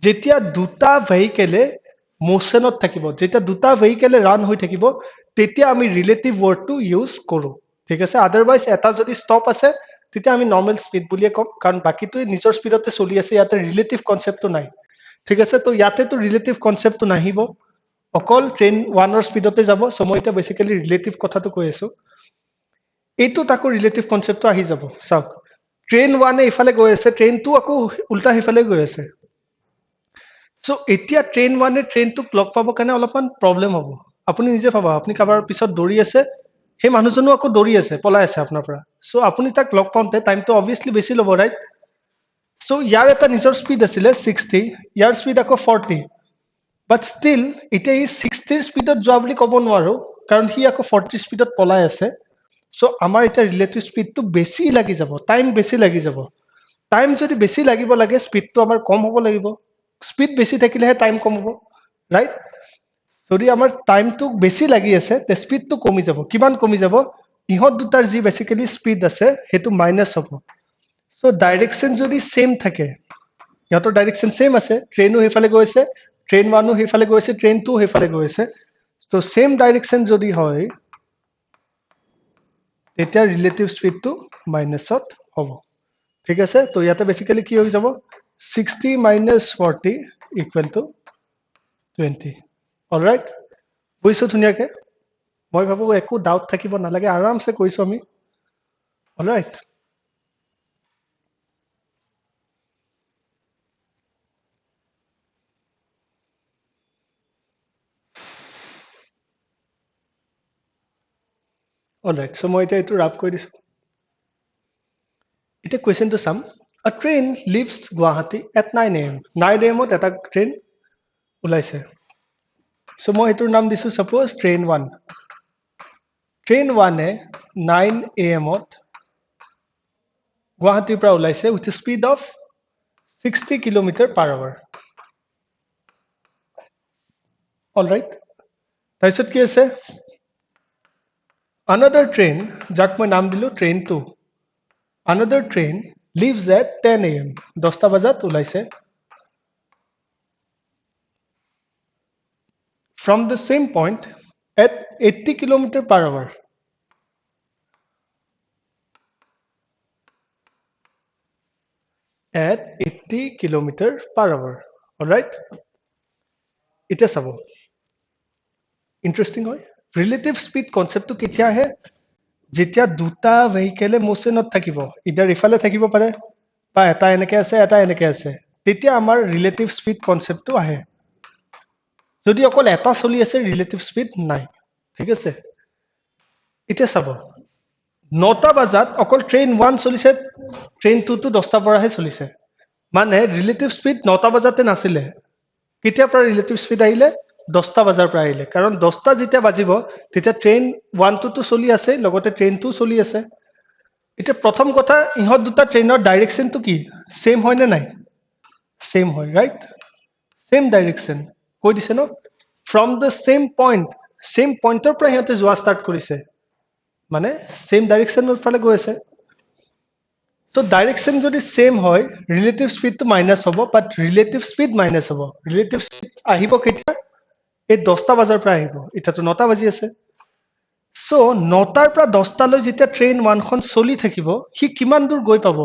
যেতিয়া দুটা ভেহিকলে মোশনত থাকিব যেতিয়া দুটা ভেহিকলে ৰান হৈ থাকিব তেতিয়া আমি ৰিলেটিভ ওয়াৰ্ডটো ইউজ কৰো ঠিক আছে আদাৰৱাইজ এটা যদি ষ্টপ আছে তেতিয়া আমি নৰ্মাল স্পিড বুলিয়ে কম কাৰণ বাকিটো নিজৰ স্পিডতে চলি আছে ইয়াতে ৰিলেটিভ কনসেপ্টটো নাই ঠিক আছে তো ইয়াতে তো ৰিলেটিভ কনসেপ্টটো নাহিব অকল ট্ৰেইন 1 ৰ স্পিডতে যাব সো মই এটা বেসিক্যালি ৰিলেটিভ কথাটো কৈ আছো এইটো তাকো ৰিলেটিভ কনসেপ্টটো আহি যাব চাওক ট্ৰেইন 1 এ ইফালে গৈ আছে ট্ৰেইন 2 আকৌ উল্টা হিফালে গৈ আছে সো এতিয়া ট্ৰেইন 1 এ ট্ৰেইন 2 ক্লক পাব কাৰণে অলপমান প্ৰবলেম হ'ব আপুনি নিজে ভাবা আপুনি কাবাৰ পিছত দৌৰি আছে হে মানুহজনো আকৌ দৌৰি আছে পলাই আছে আপোনাৰ পৰা সো আপুনি তাক লক পাওঁতে টাইমটো অবভিয়াসলি বেছি ল'ব ৰাইট সো ইয়াৰ এটা নিজৰ স্পিড আছিল 60 ইয়াৰ স্পিড আকৌ 40 বাট ষ্টিল এটা ই 60 স্পিডত যোৱা বুলি ক'ব নোৱাৰো কাৰণ হি আকৌ 40 স্পিডত পলাই আছে সো আমাৰ এটা ৰিলেটিভ স্পিডটো বেছি লাগি যাব টাইম বেছি লাগি যাব টাইম যদি বেছি লাগিব লাগে স্পিডটো আমাৰ কম হ'ব লাগিব স্পিড বেছি থাকিলেহে টাইম কম হ'ব ৰাইট যদি আমাৰ টাইমটো বেছি লাগি আছে তে স্পিডটো কমি যাব কিমান কমি যাব ইহত দুটাৰ যি বেসিক্যালি স্পিড আছে হেতু মাইনাস হ'ব সো ডাইৰেকশন যদি সেম থাকে ইহতৰ ডাইৰেকশন সেম আছে ট্ৰেইনো হেফালে গৈছে ট্ৰেইন 1 ও হেফালে গৈছে ট্ৰেইন 2 হেফালে গৈছে তো সেম ডাইৰেকশন যদি হয় তেতিয়া ৰিলেটিভ স্পিডটো মাইনাসত হ'ব ঠিক আছে তো ইয়াতে বেসিক্যালি কি হৈ যাব 60 minus 40 equal to 20 অলৰাইট বুইছো ধুনিয়াকে মই ভাবো একো ডাউট থাকিব নালাগে আৰামছে কৈছো আমি অলৰাইট অলৰাইট সো মই এটা এটো ৰাপ কৰি দিছো এটা কোৱেশ্চনটো চাম A train leaves Guwahati at 9 am 9 am ত এটা ট্ৰেইন ওলাইছে সো মই এটোৰ নাম দিছো suppose train 1 train 1 A 9 am ত গুৱাহাটীৰ পৰা ওলাইছে with a speed of 60 km/h alright তাৰপিছত কি আছে another train যাক মই নাম দিলো train 2 another train leaves at 10 am 10টা বজাত ওলাইছে from the same point at 80 km/h at 80 km/h alright এটা চাব ইন্টারেস্টিং হয় রিলেটিভ স্পিড কনসেপ্টটো কেতিয়া আহে যেতিয়া দুটা ভেহিকলে মোশনত থাকিব ইদাৰ ইফালে থাকিব পাৰে বা এটা এনেকে আছে তেতিয়া আমাৰ ৰিলেটিভ স্পিড কনসেপ্টটো আহে যদি অকল এটা চলি আছে ৰিলেটিভ স্পিড নাই ঠিক আছে এটা চাব 9টা বজাত অকল ট্ৰেইন 1 চলিছে ট্ৰেইন 2 তো 10টা পৰাহে চলিছে মানে ৰিলেটিভ স্পিড 9টা বজাতে নাছিলে কেতিয়া পৰা ৰিলেটিভ স্পিড আহিলে 10টা বজাৰ পৰা আহিলে কাৰণ 10টা যেতিয়া বাজিব তেতিয়া ট্ৰেইন 1 তো চলি আছে লগতে ট্ৰেইন 2 চলি আছে এটা প্ৰথম কথা ইহত দুটা ট্ৰেইনৰ ডাইৰেকশনটো কি সেম হয় নে নাই সেম হয় ৰাইট সেম ডাইৰেকশন কৈ দিছে ন ফ্ৰম দ্য সেম পইণ্টৰ পৰা সিহঁতে যোৱা ষ্টাৰ্ট কৰিছে মানে সেম ডাইৰেকশ্যনৰ ফালে গৈ আছে So direction যদি same হয় relative speed to minus হ'ব but relative speed minus হ'ব relative speed আহিব কেতিয়া এই 10টা বজাৰ পৰা আহিব এতিয়াতো 9টা বাজি আছে so 9টাৰ পৰা 10টা লৈ যেতিয়া ট্ৰেইন 1 খন চলি থাকিব সি কিমান দূৰ গৈ পাব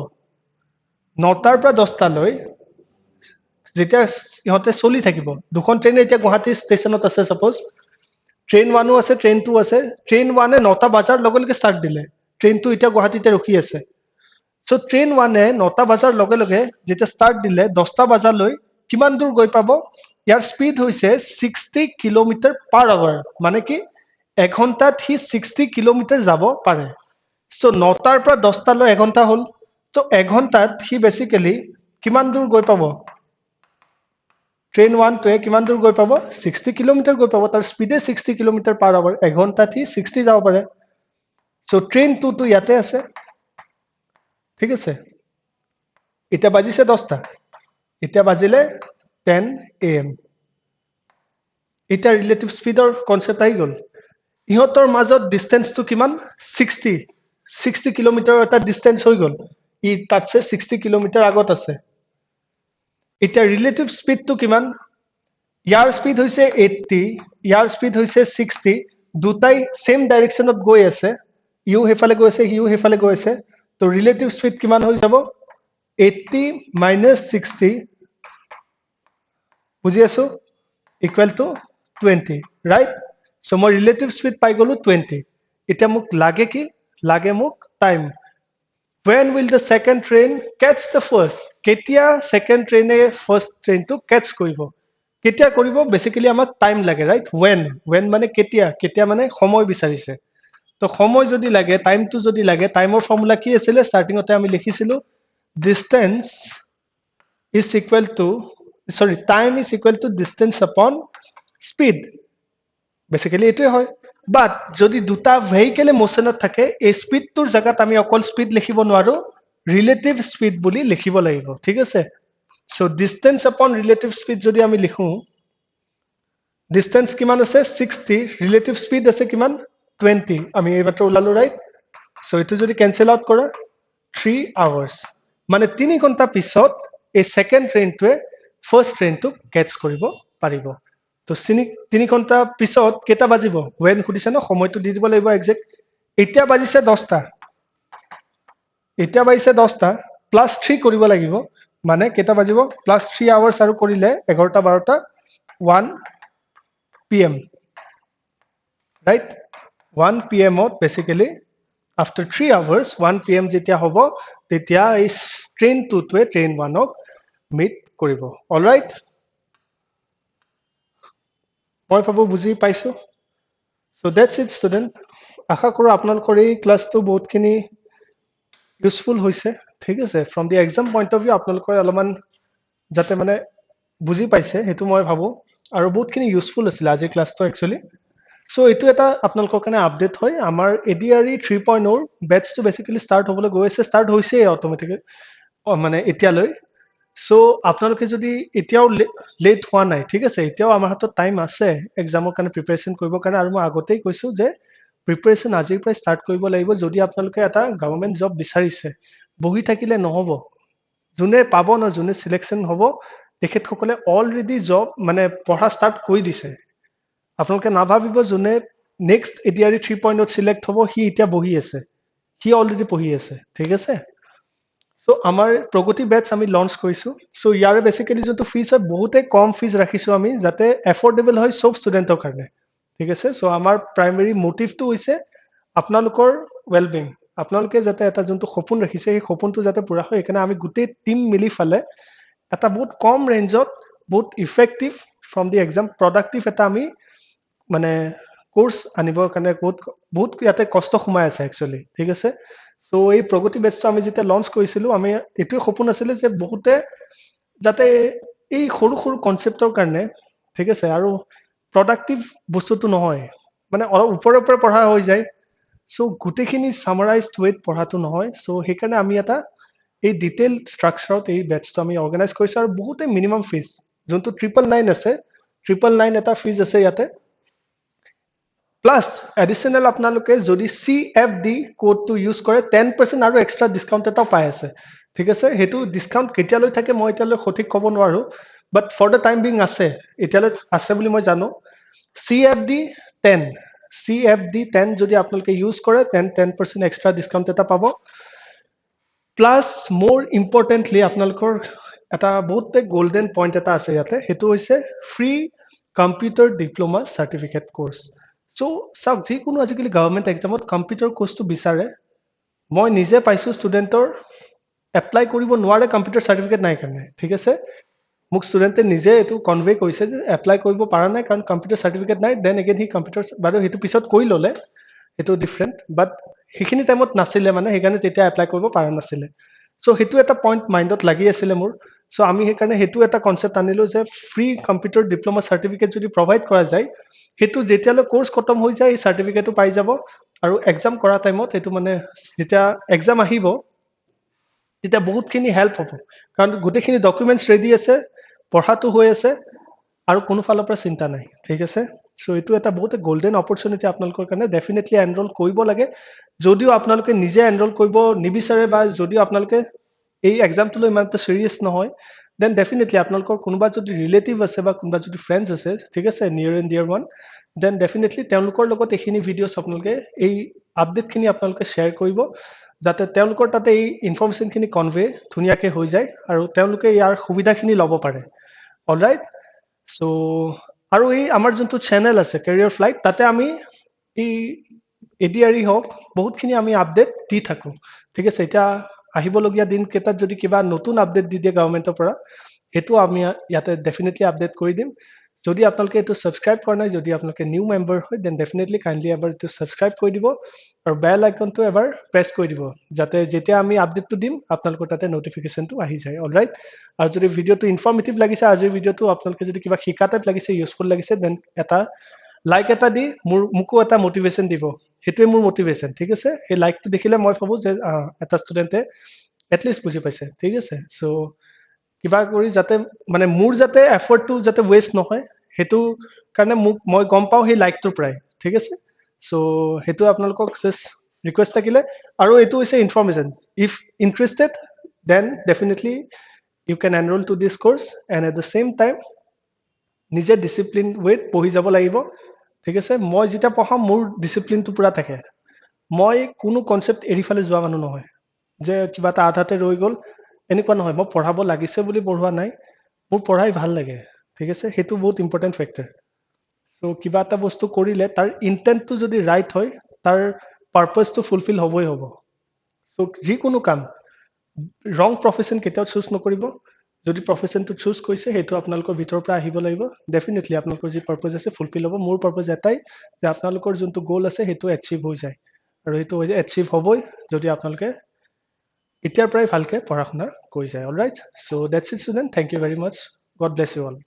9টাৰ পৰা 10টা লৈ যেতিয়া ইহঁতে চলি থাকিব দুখন ট্ৰেইন এতিয়া গুৱাহাটী ষ্টেচনত আছে সাপোজ ট্ৰেইন 1ও আছে ট্ৰেইন 2 আছে ট্ৰেইন 1 এ 9টা বজাৰ লগে লগে ষ্টাৰ্ট দিলে ট্ৰেইন 2 এতিয়া গুৱাহাটীতে ৰখি আছে So train 1 এ 9টা বজাৰ লগে লগে যেটা স্টাৰ্ট দিলে 10টা বজালৈ কিমান দূৰ গৈ পাব ইয়াৰ স্পিড হৈছে 60 কিলোমিটাৰ পাৰ আৱাৰ মানে কি এক ঘন্টাত সি 60 কিলোমিটাৰ যাব পাৰে সো 9টাৰ পৰা 10টা লৈ ঘন্টা হল সো এক ঘন্টাত সি বেসিক্যালি কিমান দূৰ গৈ পাব ট্ৰেইন 1 টোৱে কিমান দূৰ গৈ পাব 60 কিলোমিটাৰ গৈ পাব তাৰ স্পিডে 60 কিলোমিটাৰ পাৰ আৱাৰ এক ঘন্টাত সি 60 যাব পাৰে সো ট্ৰেইন 2 টো ইয়াতে আছে ঠিক আছে এটা বাজিছে 10টা এটা বাজিলে 10 am এটা রিলেটিভ স্পিডৰ কনসেপ্ট আহি গল ইহতৰ মাজত ডিসটেন্সটো কিমান 60 কিলোমিটাৰ এটা ডিসটেন্স হৈ গল ই তাতছে 60 কিলোমিটাৰ আগত আছে এটা ৰিলেটিভ স্পিডটো কিমান ইয়াৰ স্পিড হৈছে 80 ইয়াৰ স্পিড হৈছে 60 দুটাই সেম ডাইৰেকশনত গৈ আছে ইউ হেফালে গৈ আছে ইউ হেফালে গৈ আছে তো রিলেটিভ স্পিড কিমান হৈ যাব 80 minus 60 বুজি আছো equal to 20 right so মই রিলেটিভ স্পিড পাই গলো 20 এটা মোক লাগে কি লাগে মোক time when will the second train catch the first কেতিয়া second train A first train to catch কৰিব কেতিয়া কৰিব বেসিক্যালি আমাক টাইম লাগে right when মানে কেতিয়া মানে সময় বিচাৰিছে তো সময় যদি লাগে টাইমটো যদি লাগে টাইমৰ ফৰ্মুলা কি আছিল স্টাৰ্টিংতে আমি লিখিছিলো distance is equal to time is equal to distance upon speed basically এটোই হয় but যদি দুটা ভেহিকলে মোশনত থাকে এই স্পিডটোৰ জায়গাত আমি অকল স্পিড লিখিব নোৱাৰো রিলেটিভ স্পিড বুলি লিখিব লাগিব ঠিক আছে so distance upon relative speed যদি আমি লিখো distance কিমান আছে 60 রিলেটিভ স্পিড আছে কিমান 20 আমি এইবাৰটো ওলালো ৰাইট সো এটো যদি ক্যান্সেল আউট কৰা 3 hours মানে 3 ঘন্টা পিছত এই সেকেন্ড ট্ৰেইনটোৱে ফাৰ্স্ট ট্ৰেইনটো ক্যাচ কৰিব পাৰিব তো 3 ঘন্টা পিছত কেটা বাজিব when খুদিছে ন সময়টো দি দিব লাগিব এক্সাক্ট এতিয়া বাজিছে 10টা এতিয়া বাজিছে 10টা প্লাস 3 কৰিব লাগিব মানে কেটা বাজিব প্লাস 3 আৱাৰ্স আৰু কৰিলে 11টা 12টা 1 pm right 1 pm ত বেসিক্যালি after 3 hours 1 pm যেতিয়া হ'ব তেতিয়া এই ট্ৰেইন 2 টোৱে ট্ৰেইন 1 ক মিট কৰিব অলৰাইট মই ভাবো বুজি পাইছো সো দ্যাটস ইট স্টুডেন্ট আশা কৰো আপোনালোকৰ এই ক্লাসটো বহুতখিনি ইউজফুল হৈছে ঠিক আছে from the exam point of view আপোনালোকৰ অলপমান যাতে মানে বুজি পাইছে হেতু মই ভাবো আৰু বহুতখিনি ইউজফুল আছিল আজি ক্লাসটো একচুয়ালি সো এটো এটা আপোনালোকৰ কাৰণে আপডেট হয় আমাৰ ADRE 3.0 ৰ বেটচটো বেসিক্যালি স্টাৰ্ট হ'বলৈ গৈ আছে স্টাৰ্ট হৈছে অটোমেটিক্যালি মানে এতিয়ালৈ সো আপোনালোকে যদি এতিয়াও লেট হোৱা নাই ঠিক আছে এতিয়াও আমাৰ হাতত টাইম আছে এক্সামৰ কাৰণে প্ৰিপাৰেচন কৰিবৰ কাৰণে আৰু মই আগতেই কৈছো যে প্ৰিপাৰেচন আজিৰ পৰা স্টাৰ্ট কৰিব লাগিব যদি আপোনালোকে এটা গভৰ্ণমেন্ট জব বিচাৰিছে বহি থাকিলে নহব যোনে পাব না যোনে সিলেকশন হ'ব তেখেতসকলে অলৰেডি জব মানে পঢ়া স্টাৰ্ট কৰি দিছে আপোনালোকে নাভাবিব যোনে নেক্সট ADRE 3.0 সিলেক্ট হ'ব হি এতিয়া বহি আছে হি অলৰেডি পঢ়ি আছে ঠিক আছে সো আমাৰ প্ৰগতি বেটচ আমি লঞ্চ কৰিছো সো ইয়াৰে বেসিক্যালি যোনটো ফিজ হয় বহুতে কম ফিজ ৰাখিছো আমি যাতে এফৰ্ডেবল হয় সব ষ্টুডেন্টৰ কাৰণে ঠিক আছে সো আমাৰ প্ৰাইমাৰী মোটিভটো হৈছে আপোনালোকৰ ওয়েলবিং আপোনালোকে যাতে এটা যোনটো সপোন ৰাখিছে এই সপোনটো যাতে পুৰা হয় এখানে আমি গোটেই টিম মিলি ফালে এটা বহুত কম ৰেঞ্জত বহুত effective from the exam productive এটা আমি মানে কোৰ্স আনিবৰ কাৰণে বহুত ইয়াতে কষ্ট সোমাই আছে একচুয়ালি ঠিক আছে সো এই প্ৰগতি বেটচটো আমি যেতিয়া লঞ্চ কৰিছিলো আমি এটো সপোন আছিল যে বহুতে যাতে এই সৰু সৰু কনসেপ্টৰ কাৰণে ঠিক আছে আৰু প্ৰডাক্টিভ বস্তুটো নহয় মানে অলপ ওপৰৰ পৰা পঢ়া হৈ যায় সো গোটেইখিনি সামাৰাইজড ওয়েত পঢ়াটো নহয় সো হেকাৰণে আমি এটা এই ডিটেইল স্ট্ৰাকচাৰত এই বেটচটো আমি অৰ্গানাইজ কৰিছো আৰু বহুতে মিনিমাম ফিজ যোনটো 999 আছে 999 এটা ফিজ আছে ইয়াতে প্লাস এডিশনাল আপোনালোকে যদি CFD কোডটো ইউজ কৰে 10% আৰু এক্সট্ৰা ডিসকাউন্ট এটাও পাই আছে ঠিক আছে হেতু ডিসকাউন্ট কেতিয়ালৈ থাকে মই এতিয়ালৈ সঠিক ক'ব নোৱাৰো বাট ফৰ দ্য টাইম বিং আছে এতিয়ালৈ আছে বুলি মই জানো CFD 10 যদি আপোনালোকে ইউজ কৰে 10% এক্সট্ৰা ডিসকাউন্ট এটা পাব প্লাস মোৰ ইম্পৰ্টেন্টলি আপোনালোকৰ এটা বহুত গোল্ডেন পইণ্ট এটা আছে ইয়াতে হেতু হৈছে free computer diploma certificate course so চাওক যিকোনো আজিকালি গভৰ্ণমেণ্ট এক্সামত কম্পিউটাৰ কোৰ্সটো বিচাৰে মই নিজে পাইছো ষ্টুডেণ্টৰ এপ্লাই কৰিব নোৱাৰে কম্পিউটাৰ সাৰ্টিফিকেট নাই কাৰণে ঠিক আছে মোক ষ্টুডেণ্টে নিজে এটো কনভে কৰিছে যে এপ্লাই কৰিব পাৰা নাই কাৰণ কম্পিউটাৰ সাৰ্টিফিকেট নাই দেন এগেইন হি কম্পিউটাৰ বাৰু হেতু পিছত কৈ ললে এটো ডিফাৰেন্ট বাট হেখিনি টাইমত নাছিলে মানে হেকাৰণে তেতিয়া এপ্লাই কৰিব পাৰা নাছিলে সো হেতু এটা পইণ্ট মাইন্ডত লাগি আছিল মোৰ সো আমি হেকাৰণে হেতু এটা কনসেপ্ট আনিলো যে ফ্ৰী কম্পিউটাৰ ডিপ্লোমা সাৰ্টিফিকেট যদি প্ৰভাইড কৰা যায় হেতু যেতিয়ালৈ কোৰ্স খতম হৈ যায় এই সাৰ্টিফিকেটটো পাই যাব আৰু এক্সাম কৰা টাইমত হেতু মানে যেতিয়া এক্সাম আহিব তেতিয়া বহুতখিনি হেল্প হ'ব কাৰণ গোটেইখিনি ডকুমেন্টছ ৰেডি আছে পঢ়াটো হৈ আছে আৰু কোনো ফালৰ পৰা চিন্তা নাই ঠিক আছে সো এটো এটা বহুত গোল্ডেন অপৰচুনিটি আপোনালোকৰ কাৰণে ডেফিনেটলি এনৰোল কৰিব লাগে যদিও আপোনালোকে নিজে এনৰোল কৰিব নিবিচাৰে বা যদিও আপোনালোকে এই এক্সামটো লৈ ইমান সিৰিয়াছ নহয় দেন ডেফিনেটলি আপোনালোকৰ কোনোবা যদি ৰিলেটিভ আছে বা কোনোবা যদি ফ্ৰেণ্ডছ আছে ঠিক আছে near and dear one then definitely তেওঁলোকৰ লগত এইখিনি ভিডিঅ'ছ আপোনালোকে এই আপডেটখিনি আপোনালোকে শ্বেয়াৰ কৰিব যাতে তেওঁলোকৰ তাতে এই ইনফৰমেশনখিনি কনভে ধুনিয়াকে হৈ যায় আৰু তেওঁলোকে ইয়াৰ সুবিধাখিনি ল'ব পাৰে অলৰাইট সো আৰু এই আমাৰ যোনটো চেনেল আছে কেৰিয়াৰ ফ্লাইট তাতে আমি এই ADRE হওক বহুতখিনি আমি আপডেট দি থাকো ঠিক আছে এটা আহিবলগীয়া দিন কেইটাত যদি কিবা নতুন আপডেট দি দিয়ে গভৰ্ণমেণ্টৰ পৰা হেতু আমি ইয়াতে ডেফিনেটলি আপডেট কৰি দিম যদি আপোনালোকে এটো সাবস্ক্ৰাইব কৰা নাই যদি আপোনালোকে নিউ মেম্বাৰ হয় দেন ডেফিনেটলি কাইন্ডলি এবাৰ এটো সাবস্ক্ৰাইব কৰি দিব আৰু বেল আইকনটো এবাৰ প্ৰেছ কৰি দিব যাতে যেতিয়া আমি আপডেটটো দিম আপোনালোকৰ তাতে নটিফিকেশনটো আহি যায় অলৰাইট আৰু যদি ভিডিঅটো ইনফৰ্মেটিভ লাগিছে আজিৰ ভিডিঅটো আপোনালোকে যদি কিবা শিকা টাইপ লাগিছে ইউজফুল লাগিছে দেন এটা লাইক এটা দি মুকো এটা মোটিভেশন দিব হেতুৱে মোৰ মোটিভেশন ঠিক আছে এই লাইকটো দেখিলে মই ভাবো যে এটা ষ্টুডেন্টে এটলিষ্ট বুজি পাইছে ঠিক আছে সো কিবা কৰি যাতে মানে মোৰ যাতে এফৰ্টটো যাতে ওয়েষ্ট নহয় হেতু কাৰণে মই গম পাও সেই লাইকটোৰ প্ৰায় ঠিক আছে সো হেতু আপোনালোকক জাস্ট ৰিকুৱেষ্ট থাকিলে আৰু এটো হৈছে information if interested then definitely you can enroll to this course and at the same time নিজে ডিসিপ্লিন ওয়েত পঢ়ি যাব লাগিব ঠিক আছে মই যেটা পঢ়াম মোৰ ডিসিপ্লিনটো পুৰা থাকে মই কোনো কনসেপ্ট এৰিফালে যোৱা মানুহ নহয় যে কিবা এটা আধাতে ৰৈ গল এনেকুৱা নহয় মই পঢ়াব লাগিছে বুলি পঢ়োৱা নাই মোৰ পঢ়াই ভাল লাগে ঠিক আছে হেতু বহুত ইম্পৰ্টেন্ট ফেক্টৰ সো কিবা এটা বস্তু কৰিলে তাৰ ইন্টেন্টটো যদি ৰাইট হয় তাৰ পাৰপাসটো ফুলফিল হ'বই হ'ব সো যিকোনো কাম ৰং প্ৰফেশন কেতিয়াও চুজ নকৰিব যদি প্ৰফেশনটো চুজ কৰিছে হেতু আপোনালোকৰ ভিতৰৰ পৰা আহিব লাগিব ডেফিনেটলি আপোনালোকৰ যি পাৰপাস আছে ফুলফিল হ'ব মোৰ পাৰপাস এটাই যে আপোনালোকৰ যোনটো গোল আছে হেতু এচিভ হৈ যায় আৰু হেতু হৈ এচিভ হ'বই যদি আপোনালোকে এতিয়াৰ পৰাই ভালকে পঢ়া শুনা কৰি যায় alright so that's it student thank you very much God bless you all